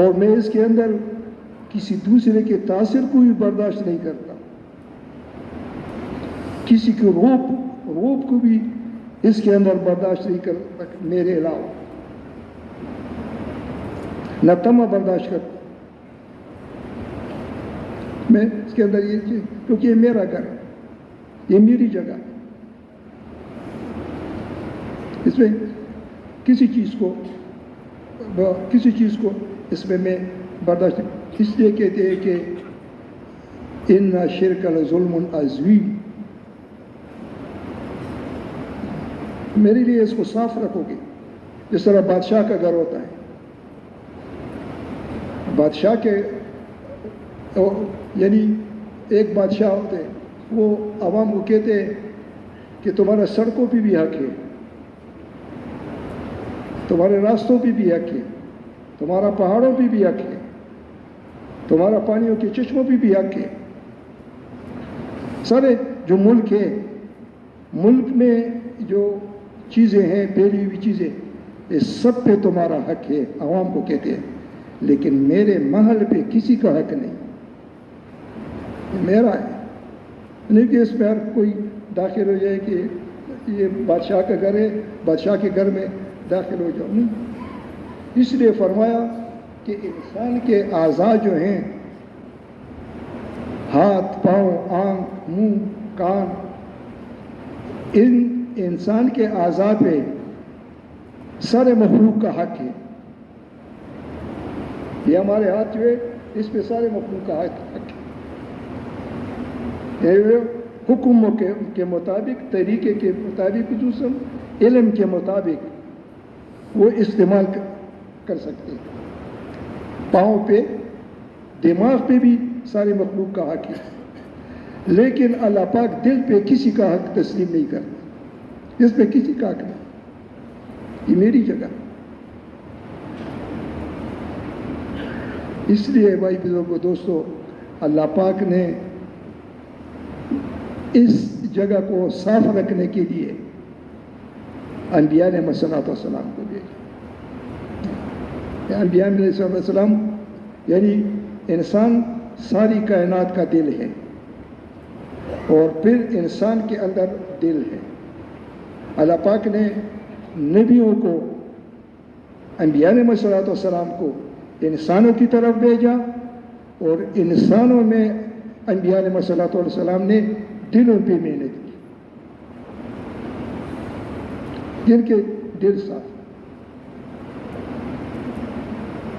اور میں اس کے اندر کسی دوسرے کے تاثر کو بھی برداشت نہیں کرتا. کسی کے روپ کو بھی اس کے اندر برداشت نہیں کرتا میرے علاوہ. نہ تمہ برداشت کرتا میں اس کے اندر، یہ چیز کیونکہ یہ میرا گھر ہے، یہ میری جگہ ہے. اس میں کسی چیز کو اس میں برداشت. اس لیے کہتے ہیں کہ ان شرک لظلم عظیم. میرے لیے اس کو صاف رکھو گے. جس طرح بادشاہ کا گھر ہوتا ہے، بادشاہ کے یعنی ایک بادشاہ ہوتے ہیں، وہ عوام کو کہتے ہیں کہ تمہارا سڑکوں پہ بھی حق ہے، تمہارے راستوں پہ بھی حق ہے، تمہارا پہاڑوں پہ بھی حق ہے، تمہارا پانیوں کے چشموں پہ بھی حق ہے. سارے جو ملک ہے، ملک میں جو چیزیں ہیں، پھیلی ہوئی چیزیں، یہ سب پہ تمہارا حق ہے، عوام کو کہتے ہیں. لیکن میرے محل پہ کسی کا حق نہیں، یہ میرا ہے. نہیں کہ اس میں ہر کوئی داخل ہو جائے کہ یہ بادشاہ کا گھر ہے، بادشاہ کے گھر میں داخل ہو جاؤ. نہیں، اس لیے فرمایا کہ انسان کے اعضاء جو ہیں، ہاتھ، پاؤں، آنکھ، منہ، کان، ان انسان کے اعضاء پہ سارے مخلوق کا حق ہے. یہ ہمارے ہاتھ جو ہے، اس پہ سارے مخلوق کا حق ہے. حکم کے مطابق، طریقے کے مطابق، خصوصاً علم کے مطابق وہ استعمال کر سکتے ہیں. پاؤں پہ، دماغ پہ بھی سارے مخلوق کا حق ہے. لیکن اللہ پاک دل پہ کسی کا حق تسلیم نہیں کرتا. اس پہ کسی کا حق نہیں، یہ میری جگہ. اس لیے بھائی بزرگوں، دوستو، اللہ پاک نے اس جگہ کو صاف رکھنے کے لیے انبیاء علیہ السلام کو بھیجا. انبیاء علیہ السلام یعنی انسان ساری کائنات کا دل ہے، اور پھر انسان کے اندر دل ہے. اللہ پاک نے نبیوں کو، انبیاء علیہ السلام کو انسانوں کی طرف بھیجا، اور انسانوں میں انبیاء علیہ السلام نے دلوں پہ محنت کی، جن کے دل صاف،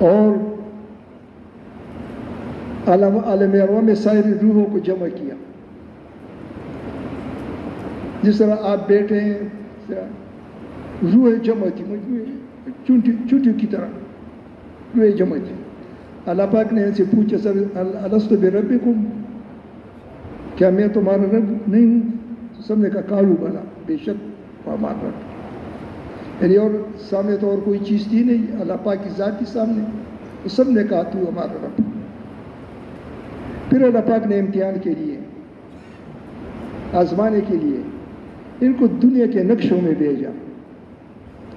اور عالم ارواح میں ساری روحوں کو جمع کیا. جس طرح آپ بیٹھے ہیں، روح جمع تھی، چونٹیوں کی طرح روح جمع تھی. اللہ پاک نے ان سے پوچھا، سر الست بربکم، کیا میں تمہارا رب نہیں ہوں؟ سب نے کہا کالو بلا، بے شک ہمارا رب. یعنی اور سامنے تو اور کوئی چیز تھی نہیں، اللہ پاک کی ذات کی سامنے. تو سب نے کہا تو ہمارا رب. پھر اللہ پاک نے امتحان کے لیے، آزمانے کے لیے ان کو دنیا کے نقشوں میں بھیجا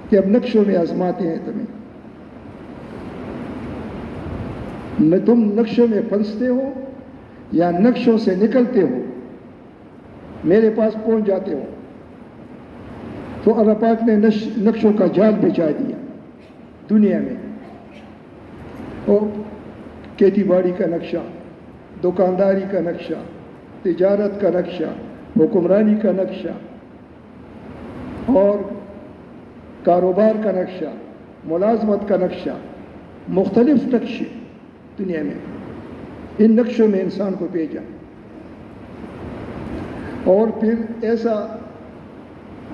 کہ اب نقشوں میں آزماتے ہیں تمہیں. نہ تم نقشوں میں پھنستے ہو یا نقشوں سے نکلتے ہو، میرے پاس پہنچ جاتے ہو. تو اللہ پاک نے نقشوں کا جال بچھا دیا دنیا میں. اور کھیتی باڑی کا نقشہ، دکانداری کا نقشہ، تجارت کا نقشہ، حکمرانی کا نقشہ، اور کاروبار کا نقشہ، ملازمت کا نقشہ، مختلف نقشے دنیا میں. ان نقشوں میں انسان کو بھیجا. اور پھر ایسا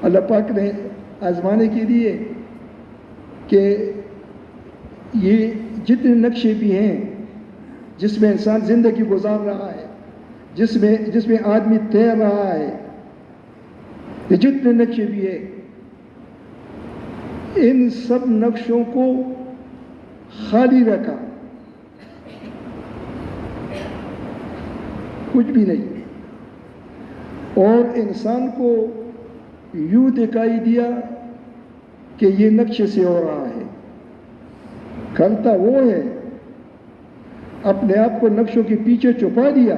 اللہ پاک نے آزمانے کے لیے کہ یہ جتنے نقشے بھی ہیں جس میں انسان زندگی گزار رہا ہے، جس میں آدمی تیر رہا ہے، یہ جتنے نقشے بھی ہیں، ان سب نقشوں کو خالی رکھا، کچھ بھی نہیں. اور انسان کو یوں دکھائی دیا کہ یہ نقشے سے ہو رہا ہے. کرتا وہ ہے، اپنے آپ کو نقشوں کے پیچھے چھپا دیا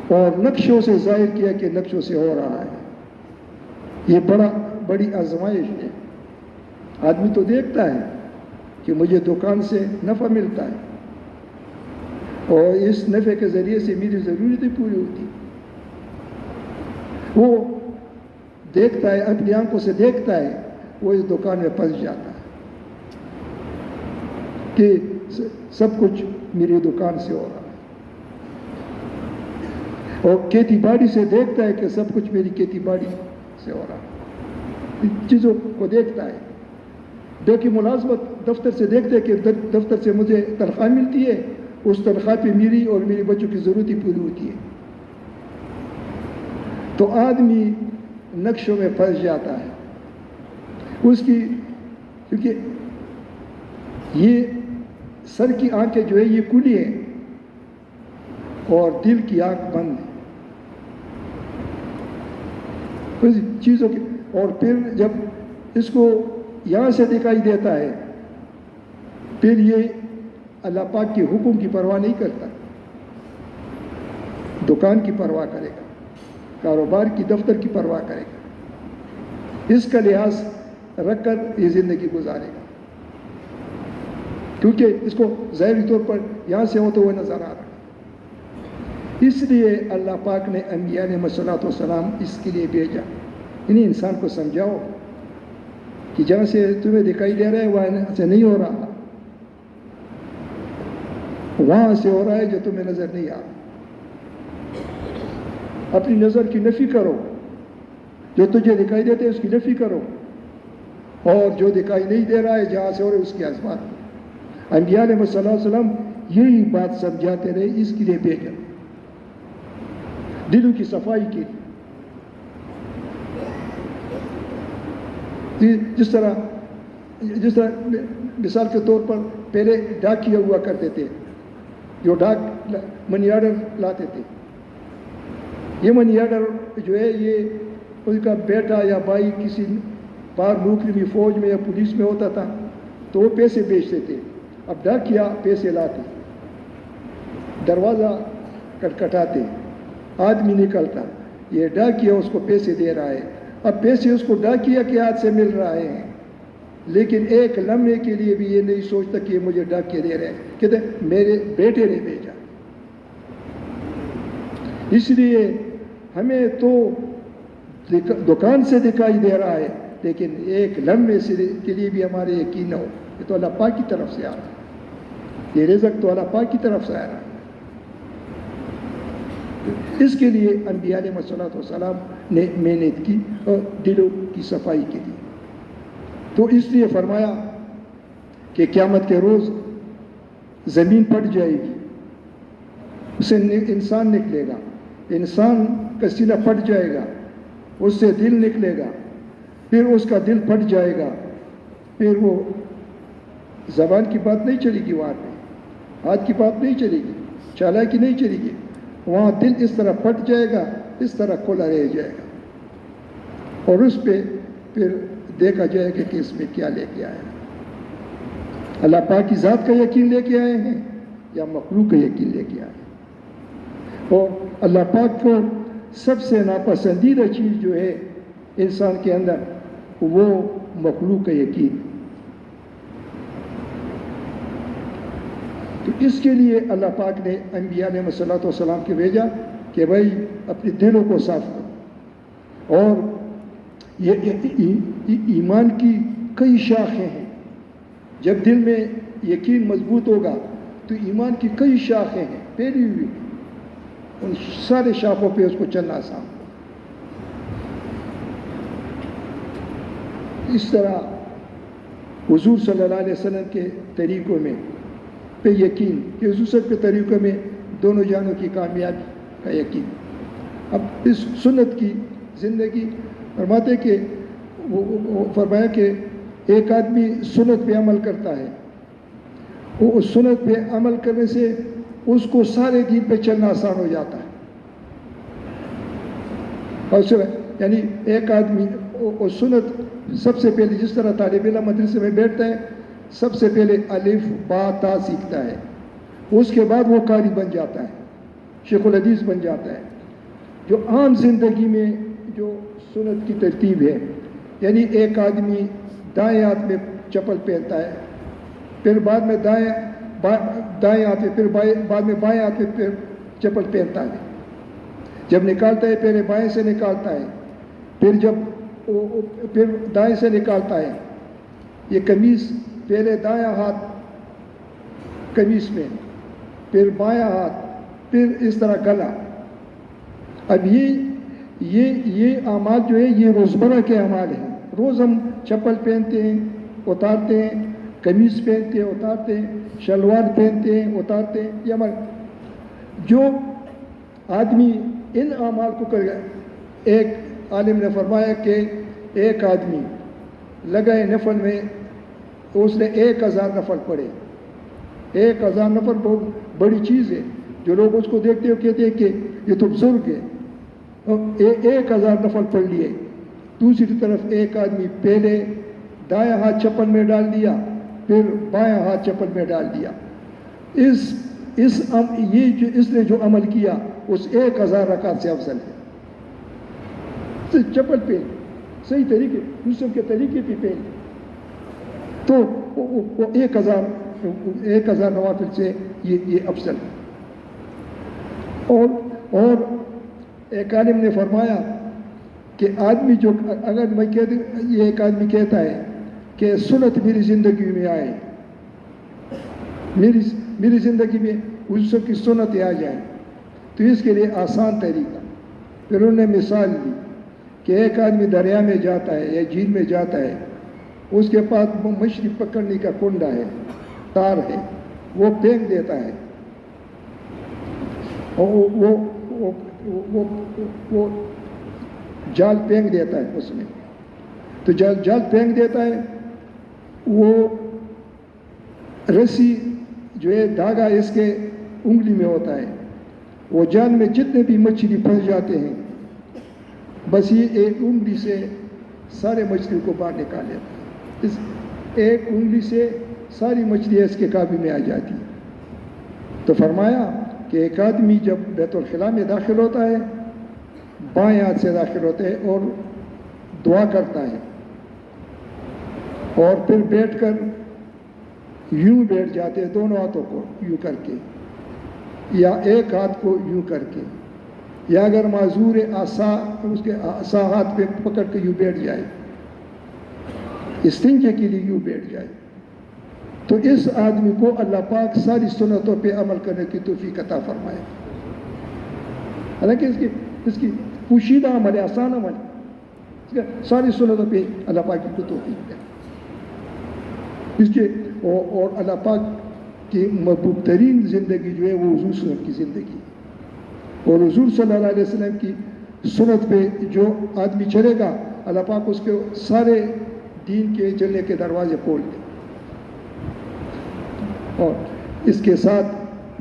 اور نقشوں سے ظاہر کیا کہ نقشوں سے ہو رہا ہے. یہ بڑی آزمائش ہے. آدمی تو دیکھتا ہے کہ مجھے دکان سے نفع ملتا ہے اور اس نفع کے ذریعے سے میری ضرورتیں پوری ہوتی. وہ دیکھتا ہے، اپنی آنکھوں سے دیکھتا ہے، وہ اس دکان میں پھنس جاتا ہے کہ سب کچھ میری دکان سے ہو رہا ہے. اور کھیتی باڑی سے دیکھتا ہے کہ سب کچھ میری کھیتی باڑی سے ہو رہا ہے، ان چیزوں کو دیکھتا ہے. باقی ملازمت دفتر سے دیکھتے ہیں کہ دفتر سے مجھے تنخواہ ملتی ہے، اس تنخواہ پہ میری اور میرے بچوں کی ضرورتیں پوری ہوتی ہے. تو آدمی نقشوں میں پھنس جاتا ہے اس کی، کیونکہ یہ سر کی آنکھیں جو ہے یہ کھلی ہیں اور دل کی آنکھ بند ہے اس چیزوں کی. اور پھر جب اس کو یہاں سے دکھائی دیتا ہے پھر یہ اللہ پاک کے حکم کی پرواہ نہیں کرتا، دکان کی پرواہ کرے گا، کاروبار کی دفتر کی پرواہ کرے گا، اس کا لحاظ رکھ کر یہ زندگی گزارے گا، کیونکہ اس کو ظاہری طور پر یہاں سے ہوتے ہوئے نظر آ رہا ہے. اس لیے اللہ پاک نے انبیاء علیہ الصلوۃ والسلام اس کے لیے بھیجا. انہیں انسان کو سمجھاؤ کہ جہاں سے تمہیں دکھائی دے رہا ہے وہاں سے نہیں ہو رہا، وہاں سے ہو رہا ہے جو تمہیں نظر نہیں آ رہا. اپنی نظر کی نفی کرو، جو تجھے دکھائی دیتے ہے اس کی نفی کرو، اور جو دکھائی نہیں دے رہا ہے جہاں سے ہو رہا ہے اس کی آزمائش. انبیاء علیہ السلام یہی بات سمجھاتے رہے، اس کے لیے بھیجا، دلوں کی صفائی کے لیے. جس طرح مثال کے طور پر پہلے ڈاکیے ہوا کرتے تھے جو منی آرڈر لاتے تھے. یہ منی آرڈر جو ہے یہ اس کا بیٹا یا بھائی کسی باہر نوکری میں، فوج میں یا پولیس میں ہوتا تھا تو وہ پیسے بیچتے تھے. اب ڈاکیا پیسے لاتے، دروازہ کٹکھٹاتے، آدمی نکلتا، یہ ڈاکیا اس کو پیسے دے رہا ہے. اب پیسے اس کو ڈاکیا کے ہاتھ سے مل رہے ہیں، لیکن ایک لمحے کے لیے بھی یہ نہیں سوچتا کہ یہ مجھے ڈاکیا دے رہے ہیں، کہتے میرے بیٹے نے بھیجا. اس لیے ہمیں تو دکان سے دکھائی دے رہا ہے، لیکن ایک لمحے سے کے لیے بھی ہمارے یقین ہو یہ تو اللہ پاک کی طرف سے آ رہا ہے، یہ رزق تو اللہ پاک کی طرف سے آ رہا ہے. اس کے لیے انبیاء علیہ الصلوۃ والسلام نے محنت کی اور دلوں کی صفائی کے لیے. تو اس لیے فرمایا کہ قیامت کے روز زمین پھٹ جائے گی، اسے انسان نکلے گا، انسان کا سینہ پھٹ جائے گا، اس سے دل نکلے گا، پھر اس کا دل پھٹ جائے گا، پھر وہ زبان کی بات نہیں چلے گی، وہاں پہ ہاتھ کی بات نہیں چلے گی، چالاکی نہیں چلے گی، وہاں دل اس طرح پھٹ جائے گا، اس طرح کھلا رہ جائے گا، اور اس پہ پھر دیکھا جائے گا کہ اس میں کیا لے کے آئے ہیں. اللہ پاک کی ذات کا یقین لے کے آئے ہیں یا مخلوق کا یقین لے کے آئے ہیں. اور اللہ پاک کو سب سے ناپسندیدہ چیز جو ہے انسان کے اندر وہ مخلوق کا یقین. تو اس کے لیے اللہ پاک نے انبیاء علیہ الصلوۃ والسلام کے بھیجا کہ بھائی اپنے دلوں کو صاف کرو. اور یہ ایمان کی کئی شاخیں ہیں. جب دل میں یقین مضبوط ہوگا تو ایمان کی کئی شاخیں ہیں پھیلی ہوئی، ان سارے شاخوں پہ اس کو چلنا آسان. اس طرح حضور صلی اللہ علیہ وسلم کے طریقوں میں پہ یقین، کہ حضور صلی اللہ علیہ وسلم کے طریقوں میں دونوں جانوں کی کامیابی کا یقین. اب اس سنت کی زندگی فرماتے کہ وہ فرمایا کہ ایک آدمی سنت پہ عمل کرتا ہے، وہ اس سنت پہ عمل کرنے سے اس کو سارے دین پہ چلنا آسان ہو جاتا ہے. اور یعنی ایک آدمی وہ سنت سب سے پہلے، جس طرح طالب علم مدرسے میں بیٹھتا ہے سب سے پہلے الف با تا سیکھتا ہے، اس کے بعد وہ قاری بن جاتا ہے، شیخ الحدیث بن جاتا ہے. جو عام زندگی میں جو سنت کی ترتیب ہے، یعنی ایک آدمی دائیں ہاتھ میں چپل پہنتا ہے، پھر بعد میں دائیں ہاتھ میں، پھر بعد میں بائیں ہاتھ میں پھر چپل پہنتا ہے. جب نکالتا ہے پہلے بائیں سے نکالتا ہے، پھر دائیں سے نکالتا ہے. یہ قمیص پہلے دائیں ہاتھ قمیص میں، پھر بائیں ہاتھ، پھر اس طرح گلا، اب یہ اعمال جو ہے یہ روزمرہ کے اعمال ہیں. روز ہم چپل پہنتے ہیں اتارتے ہیں, قمیص پہنتے ہیں اتارتے ہیں, شلوار پہنتے ہیں اتارتے ہیں. یہ عمل جو آدمی ان اعمال کو کرے گا. ایک عالم نے فرمایا کہ ایک آدمی لگائے نفل میں اس نے 1000 نفل پڑھے. 1000 نفل بہت بڑی چیز ہے. جو لوگ اس کو دیکھتے ہو کہتے ہیں کہ یہ تو بزرگ ہے. 1000 نفل پڑھ لیے. دوسری طرف ایک آدمی پہلے دائیں ہاتھ چپل میں ڈال دیا, پھر بائیں ہاتھ چپل میں ڈال دیا. اس نے جو عمل کیا اس 1000 رکعت سے افضل ہے. چپل پہن صحیح طریقے یوسف کے طریقے پہ پہن تو وہ 1000 نوافل سے یہ افضل ہے. اور ایک عالم نے فرمایا کہ آدمی جو اگر میں یہ ایک آدمی کہتا ہے کہ سنت میری زندگی میں آئے, میری زندگی میں یوسف کی سنتیں آ جائیں, تو اس کے لیے آسان طریقہ. پھر انہوں نے مثال دی کہ ایک آدمی دریا میں جاتا ہے یا جھیل میں جاتا ہے, اس کے پاس مچھلی پکڑنے کا کنڈا ہے, تار ہے, وہ پھینک دیتا ہے, وہ جال پھینک دیتا ہے اس میں. تو جال پھینک دیتا ہے, وہ رسی جو ہے دھاگا اس کے انگلی میں ہوتا ہے, وہ جال میں جتنے بھی مچھلی پھنس جاتے ہیں بس یہ ایک انگلی سے سارے مچھلی کو باہر نکال لیتا ہے. اس ایک انگلی سے ساری مچھلیاں اس کے قابو میں آ جاتی ہیں. تو فرمایا کہ ایک آدمی جب بیت الخلاء میں داخل ہوتا ہے بائیں ہاتھ سے داخل ہوتا ہے اور دعا کرتا ہے, اور پھر بیٹھ کر یوں بیٹھ جاتے ہیں دونوں ہاتھوں کو یوں کر کے, یا ایک ہاتھ کو یوں کر کے, یا اگر معذور عصا اس کے عصا ہاتھ پہ پکڑ کے یوں بیٹھ جائے, استنجے کے لیے یوں بیٹھ جائے. تو اس آدمی کو اللہ پاک ساری سنتوں پہ عمل کرنے کی توفیق عطا فرمائے. حالانکہ اس کی پوشیدہ عمل ہے, آسان عمل ہے, ساری سنتوں پہ اللہ پاک کی توفیق ہے. اس کے اور اللہ پاک کی محبوب ترین زندگی جو ہے وہ حضور صلی اللہ علیہ وسلم کی زندگی ہے. اور حضور صلی اللہ علیہ وسلم کی سنت پہ جو آدمی چلے گا اللہ پاک اس کے سارے دین کے چلنے کے دروازے کھول دیں. اور اس کے ساتھ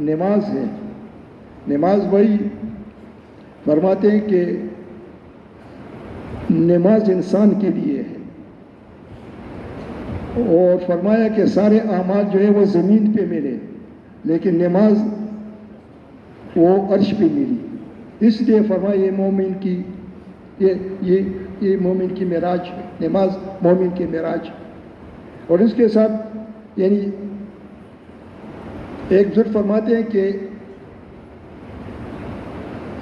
نماز ہے. نماز وہی فرماتے ہیں کہ نماز انسان کے لیے ہے, اور فرمایا کہ سارے اعمال جو ہے وہ زمین پہ ملے لیکن نماز وہ عرش پہ ملی. اس لیے فرمایا یہ مومن کی یہ مومن کی معراج, نماز مومن کی معراج. اور اس کے ساتھ یعنی ایک بزرگ فرماتے ہیں کہ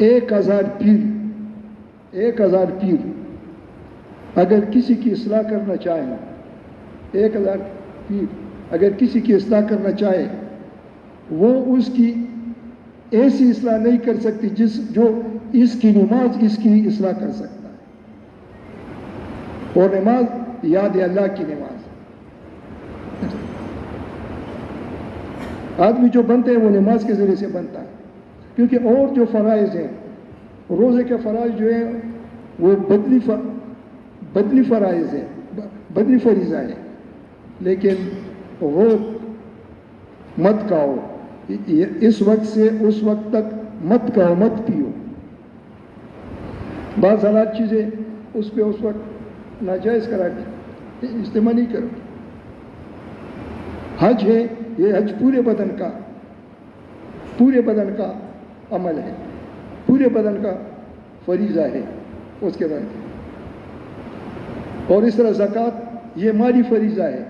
1000 پیر اگر کسی کی اصلاح کرنا چاہیں, 1000 پیر اگر کسی کی اصلاح کرنا چاہے وہ اس کی ایسی اصلاح نہیں کر سکتی جو اس کی نماز اس کی اصلاح کر سکتا ہے. اور نماز یاد اللہ کی نماز. آدمی جو بنتے ہیں وہ نماز کے ذریعے سے بنتا ہے, کیونکہ اور جو فرائض ہیں روزے کے فرائض جو ہیں وہ بدنی فرائض ہیں, بدنی فریضہ ہیں. لیکن وہ مت کھاؤ, اس وقت سے اس وقت تک مت کھاؤ مت پیو, بعض حالات چیزیں اس پہ اس وقت ناجائز قرار دی, استعمال نہیں کرو. حج ہے, یہ حج پورے بدن کا عمل ہے, پورے بدن کا فریضہ ہے اس کے بعد. اور اس طرح زکوٰۃ یہ مالی فریضہ ہے.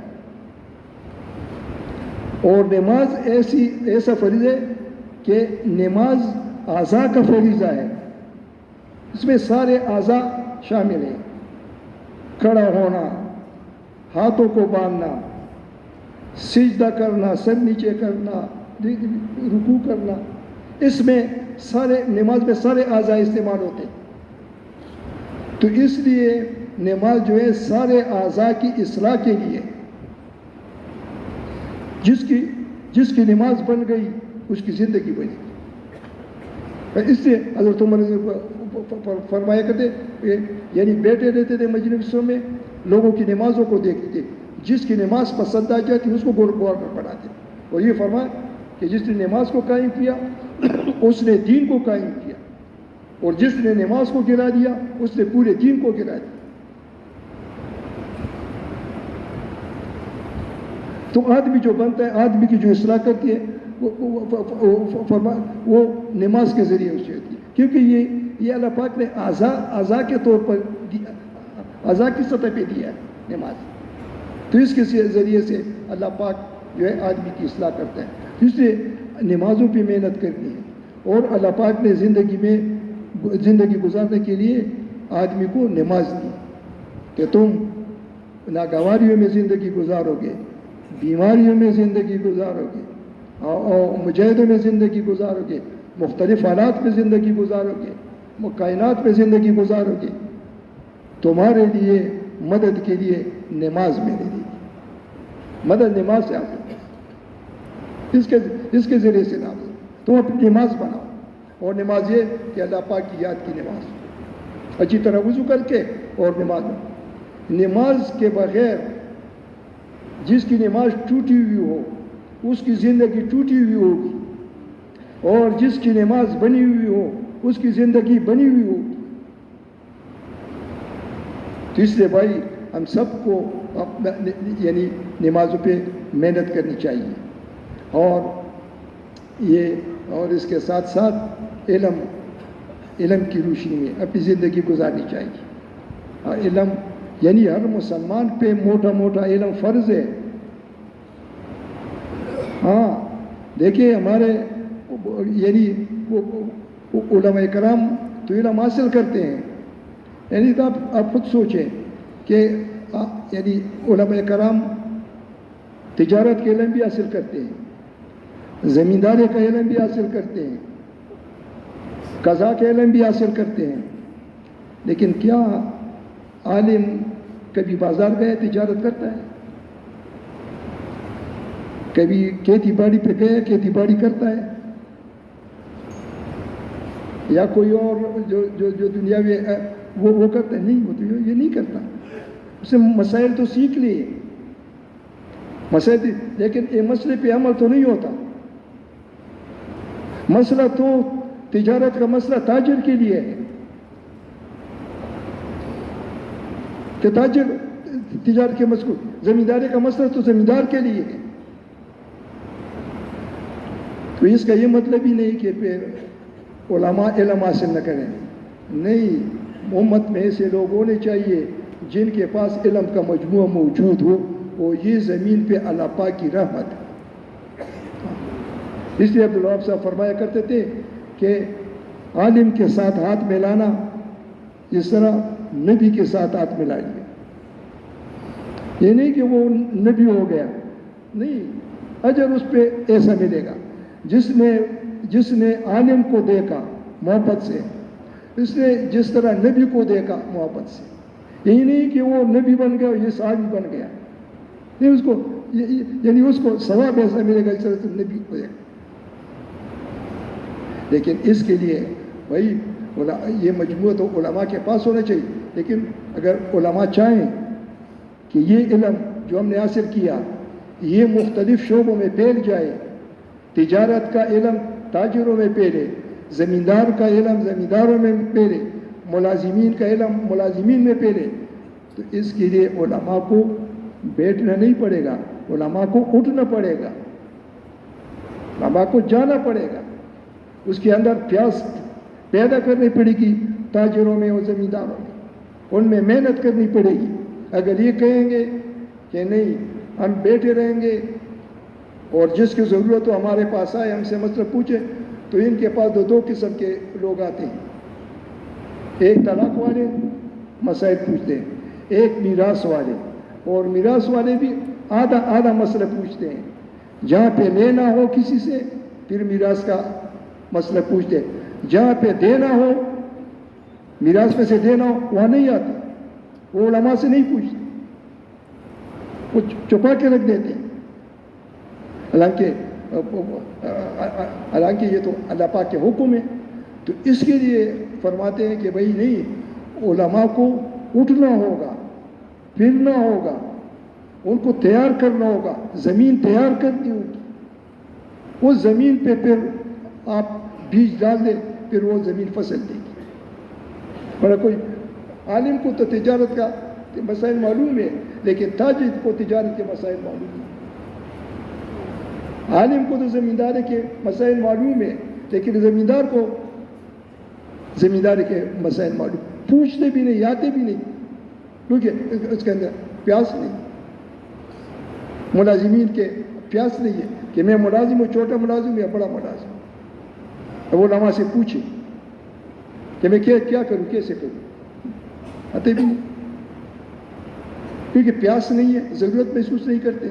اور نماز ایسا فریضہ ہے کہ نماز اعضاء کا فریضہ ہے, اس میں سارے اعضاء شامل ہیں. کھڑا ہونا, ہاتھوں کو باندھنا, سجدہ کرنا, سر نیچے کرنا, رکوع کرنا, اس میں سارے نماز میں سارے اعضاء استعمال ہوتے ہیں، تو اس لیے نماز جو ہے سارے اعضاء کی اصلاح کے لیے، جس کی نماز بن گئی اس کی زندگی بنی. اس لیے حضرت عمر فرمایا کرتے، یعنی بیٹھے رہتے تھے مجلسوں میں، لوگوں کی نمازوں کو دیکھتے تھے، جس کی نماز پسند آ جاتی اس کو غور کر پڑھاتے، اور یہ فرمایا کہ جس نے نماز کو قائم کیا اس نے دین کو قائم کیا، اور جس نے نماز کو گرا دیا اس نے پورے دین کو گرا دیا. تو آدمی جو بنتا ہے، آدمی کی جو اصلاح کرتی ہے وہ نماز کے ذریعے اسے ہوتی ہے، کیونکہ یہ اللہ پاک نے اعضاء کے طور پر اعضاء کی سطح پہ دیا ہے نماز. تو اس کے ذریعے سے اللہ پاک جو ہے آدمی کی اصلاح کرتا ہے. اس لیے نمازوں پہ محنت کرنی ہے، اور اللہ پاک نے زندگی گزارنے کے لیے آدمی کو نماز دی کہ تم ناگواریوں میں زندگی گزارو گے، بیماریوں میں زندگی گزارو گے، اور مجاہدوں میں زندگی گزارو گے، مختلف حالات میں زندگی گزارو گے، کائنات میں زندگی گزارو گے، تمہارے لیے مدد کے لیے نماز میں نے دی. مدد نماز سے آپ اس کے ذریعے سے نام تم اپنی نماز بناؤ، اور نماز یہ کہ اللہ پاک کی یاد کی نماز، اچھی طرح وضو کر کے اور نماز بناؤ. نماز کے بغیر جس کی نماز ٹوٹی ہوئی ہو اس کی زندگی ٹوٹی ہوئی ہوگی، اور جس کی نماز بنی ہوئی ہو اس کی زندگی بنی ہوئی ہوگی. تو اس لیے بھائی ہم سب کو یعنی نمازوں پہ محنت کرنی چاہیے، اور اس کے ساتھ ساتھ علم کی روشنی میں اپنی زندگی گزارنی چاہیے. اور علم یعنی ہر مسلمان پہ موٹا علم فرض ہے. ہاں دیکھیے ہمارے یعنی علماء کرام تو علم حاصل کرتے ہیں، یعنی تو آپ خود سوچیں کہ یعنی علماء کرام تجارت کے علم بھی حاصل کرتے ہیں، زمینداری کا علم بھی حاصل کرتے ہیں، قضاء کے علم بھی حاصل کرتے ہیں، لیکن کیا عالم کبھی بازار گیا تجارت کرتا ہے؟ کبھی کھیتی باڑی پہ گیا کھیتی باڑی کرتا ہے؟ یا کوئی اور جو دنیا میں وہ کرتا ہے؟ نہیں، وہ تو یہ نہیں کرتا. اسے مسائل تو سیکھ لیے مسائل، لیکن یہ مسئلے پہ عمل تو نہیں ہوتا. مسئلہ تو تجارت کا مسئلہ تاجر کے لیے ہے کہ تاجر تجارت کے مسئلہ، زمینداری کا مسئلہ تو زمیندار کے لیے ہے. تو اس کا یہ مطلب ہی نہیں کہ پھر علماء علم حاصل نہ کریں. نہیں، امت میں ایسے لوگ ہونے چاہیے جن کے پاس علم کا مجموعہ موجود ہو، اور یہ زمین پہ اللہ پاک کی رحمت. اس لیے عبدالوہاب صاحب فرمایا کرتے تھے کہ عالم کے ساتھ ہاتھ ملانا اس طرح نبی کے ساتھ ہاتھ ملا لیا. یہ نہیں کہ وہ نبی ہو گیا، نہیں، اجر اس پہ ایسا ملے گا جس نے عالم کو دیکھا محبت سے، اس نے جس طرح نبی کو دیکھا محبت سے. یہی نہیں کہ وہ نبی بن گیا اور یہ صحابی بن گیا، نہیں، اس کو یعنی اس کو ثواب ایسا ملے گا اس طرح سے نبی کو دیکھا. لیکن اس کے لیے بھائی یہ مجموعہ تو علماء کے پاس ہونا چاہیے. لیکن اگر علماء چاہیں کہ یہ علم جو ہم نے حاصل کیا یہ مختلف شعبوں میں پھیل جائے، تجارت کا علم تاجروں میں پھیلے، زمیندار کا علم زمینداروں میں پھیلے، ملازمین کا علم ملازمین میں پھیلے، تو اس کے لیے علماء کو بیٹھنا نہیں پڑے گا، علماء کو اٹھنا پڑے گا، علماء کو جانا پڑے گا. اس کے اندر پیاس پیدا کرنی پڑے گی تاجروں میں اور زمینداروں میں، ان میں محنت کرنی پڑے گی. اگر یہ کہیں گے کہ نہیں ہم بیٹھے رہیں گے اور جس کی ضرورت ہو ہمارے پاس آئے ہم سے مسئلہ پوچھے، تو ان کے پاس دو قسم کے لوگ آتے ہیں. ایک طلاق والے مسائل پوچھتے ہیں، ایک میراث والے، اور میراث والے بھی آدھا مسئلہ پوچھتے ہیں. جہاں پہ لینا ہو کسی سے پھر میراث کا مسئلہ پوچھتے ہیں. جہاں پہ دینا ہو، میراث میں سے دینا ہو، وہاں نہیں آتے، وہ علماء سے نہیں پوچھتے، وہ چھپا کے رکھ دیتے ہیں۔ حالانکہ یہ تو اللہ پاک کے حکم ہے، تو اس کے لیے فرماتے ہیں کہ بھائی نہیں، علماء کو اٹھنا ہوگا، پھرنا ہوگا، ان کو تیار کرنا ہوگا، زمین تیار کرنی ہوگی، اس زمین پہ پھر آپ بیج ڈال دیں، پھر وہ زمین فصل دے گی۔ بڑا کوئی عالم کو تو تجارت کا مسائل معلوم ہے، لیکن تاجر کو تجارت کے مسائل معلوم نہیں۔ عالم کو تو زمینداری کے مسائل معلوم ہے، لیکن زمیندار کو زمینداری کے مسائل معلوم، پوچھتے بھی نہیں، آتے بھی نہیں، کیونکہ اس کے اندر پیاس نہیں، ملازمین کے پیاس نہیں ہے کہ میں ملازم ہوں، چھوٹا ملازم یا بڑا ملازم۔ اب علماء سے پوچھیں کہ میں کیا کروں، کیسے کروں، آتے بھی نہیں، کیونکہ پیاس نہیں ہے، ضرورت محسوس نہیں کرتے۔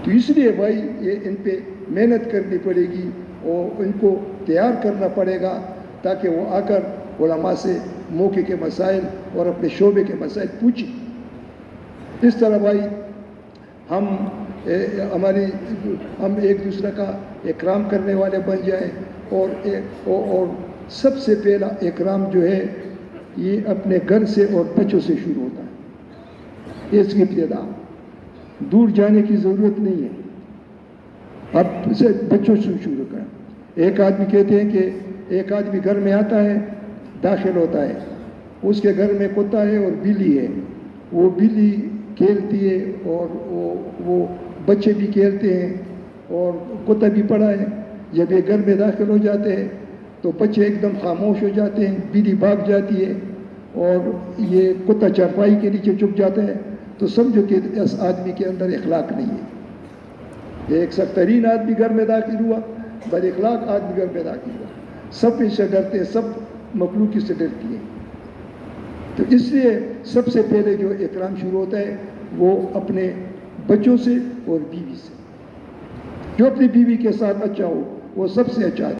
تو اس لیے بھائی یہ ان پہ محنت کرنی پڑے گی اور ان کو تیار کرنا پڑے گا، تاکہ وہ آ کر علماء سے موقع کے مسائل اور اپنے شعبے کے مسائل پوچھیں۔ اس طرح بھائی ہم ایک دوسرے کا اکرام کرنے والے بن جائیں، اور سب سے پہلا اکرام جو ہے یہ اپنے گھر سے اور بچوں سے شروع ہوتا ہے، اس کی ابتدا۔ دور جانے کی ضرورت نہیں ہے، اب سے بچوں سے شروع کریں۔ ایک آدمی کہتے ہیں کہ ایک آدمی گھر میں آتا ہے، داخل ہوتا ہے، اس کے گھر میں کتا ہے اور بلی ہے، وہ بلی کھیلتی ہے اور وہ بچے بھی کھیلتے ہیں اور کتا بھی پڑا ہے۔ جب یہ گھر میں داخل ہو جاتے ہیں تو بچے ایک دم خاموش ہو جاتے ہیں، بلی بھاگ جاتی ہے اور یہ کتا چارپائی کے نیچے چھپ جاتا ہے، تو سمجھو کہ اس آدمی کے اندر اخلاق نہیں ہے۔ ایک سخت ترین آدمی گھر میں داخل ہوا، بد اخلاق آدمی گھر میں داخل ہوا، سب اس سے ڈرتے ہیں، سب مخلوق اس سے ڈرتی ہے۔ تو اس لیے سب سے پہلے جو اکرام شروع ہوتا ہے وہ اپنے بچوں سے اور بیوی سے۔ جو اپنی بیوی کے ساتھ اچھا ہو وہ سب سے اچھا ہے۔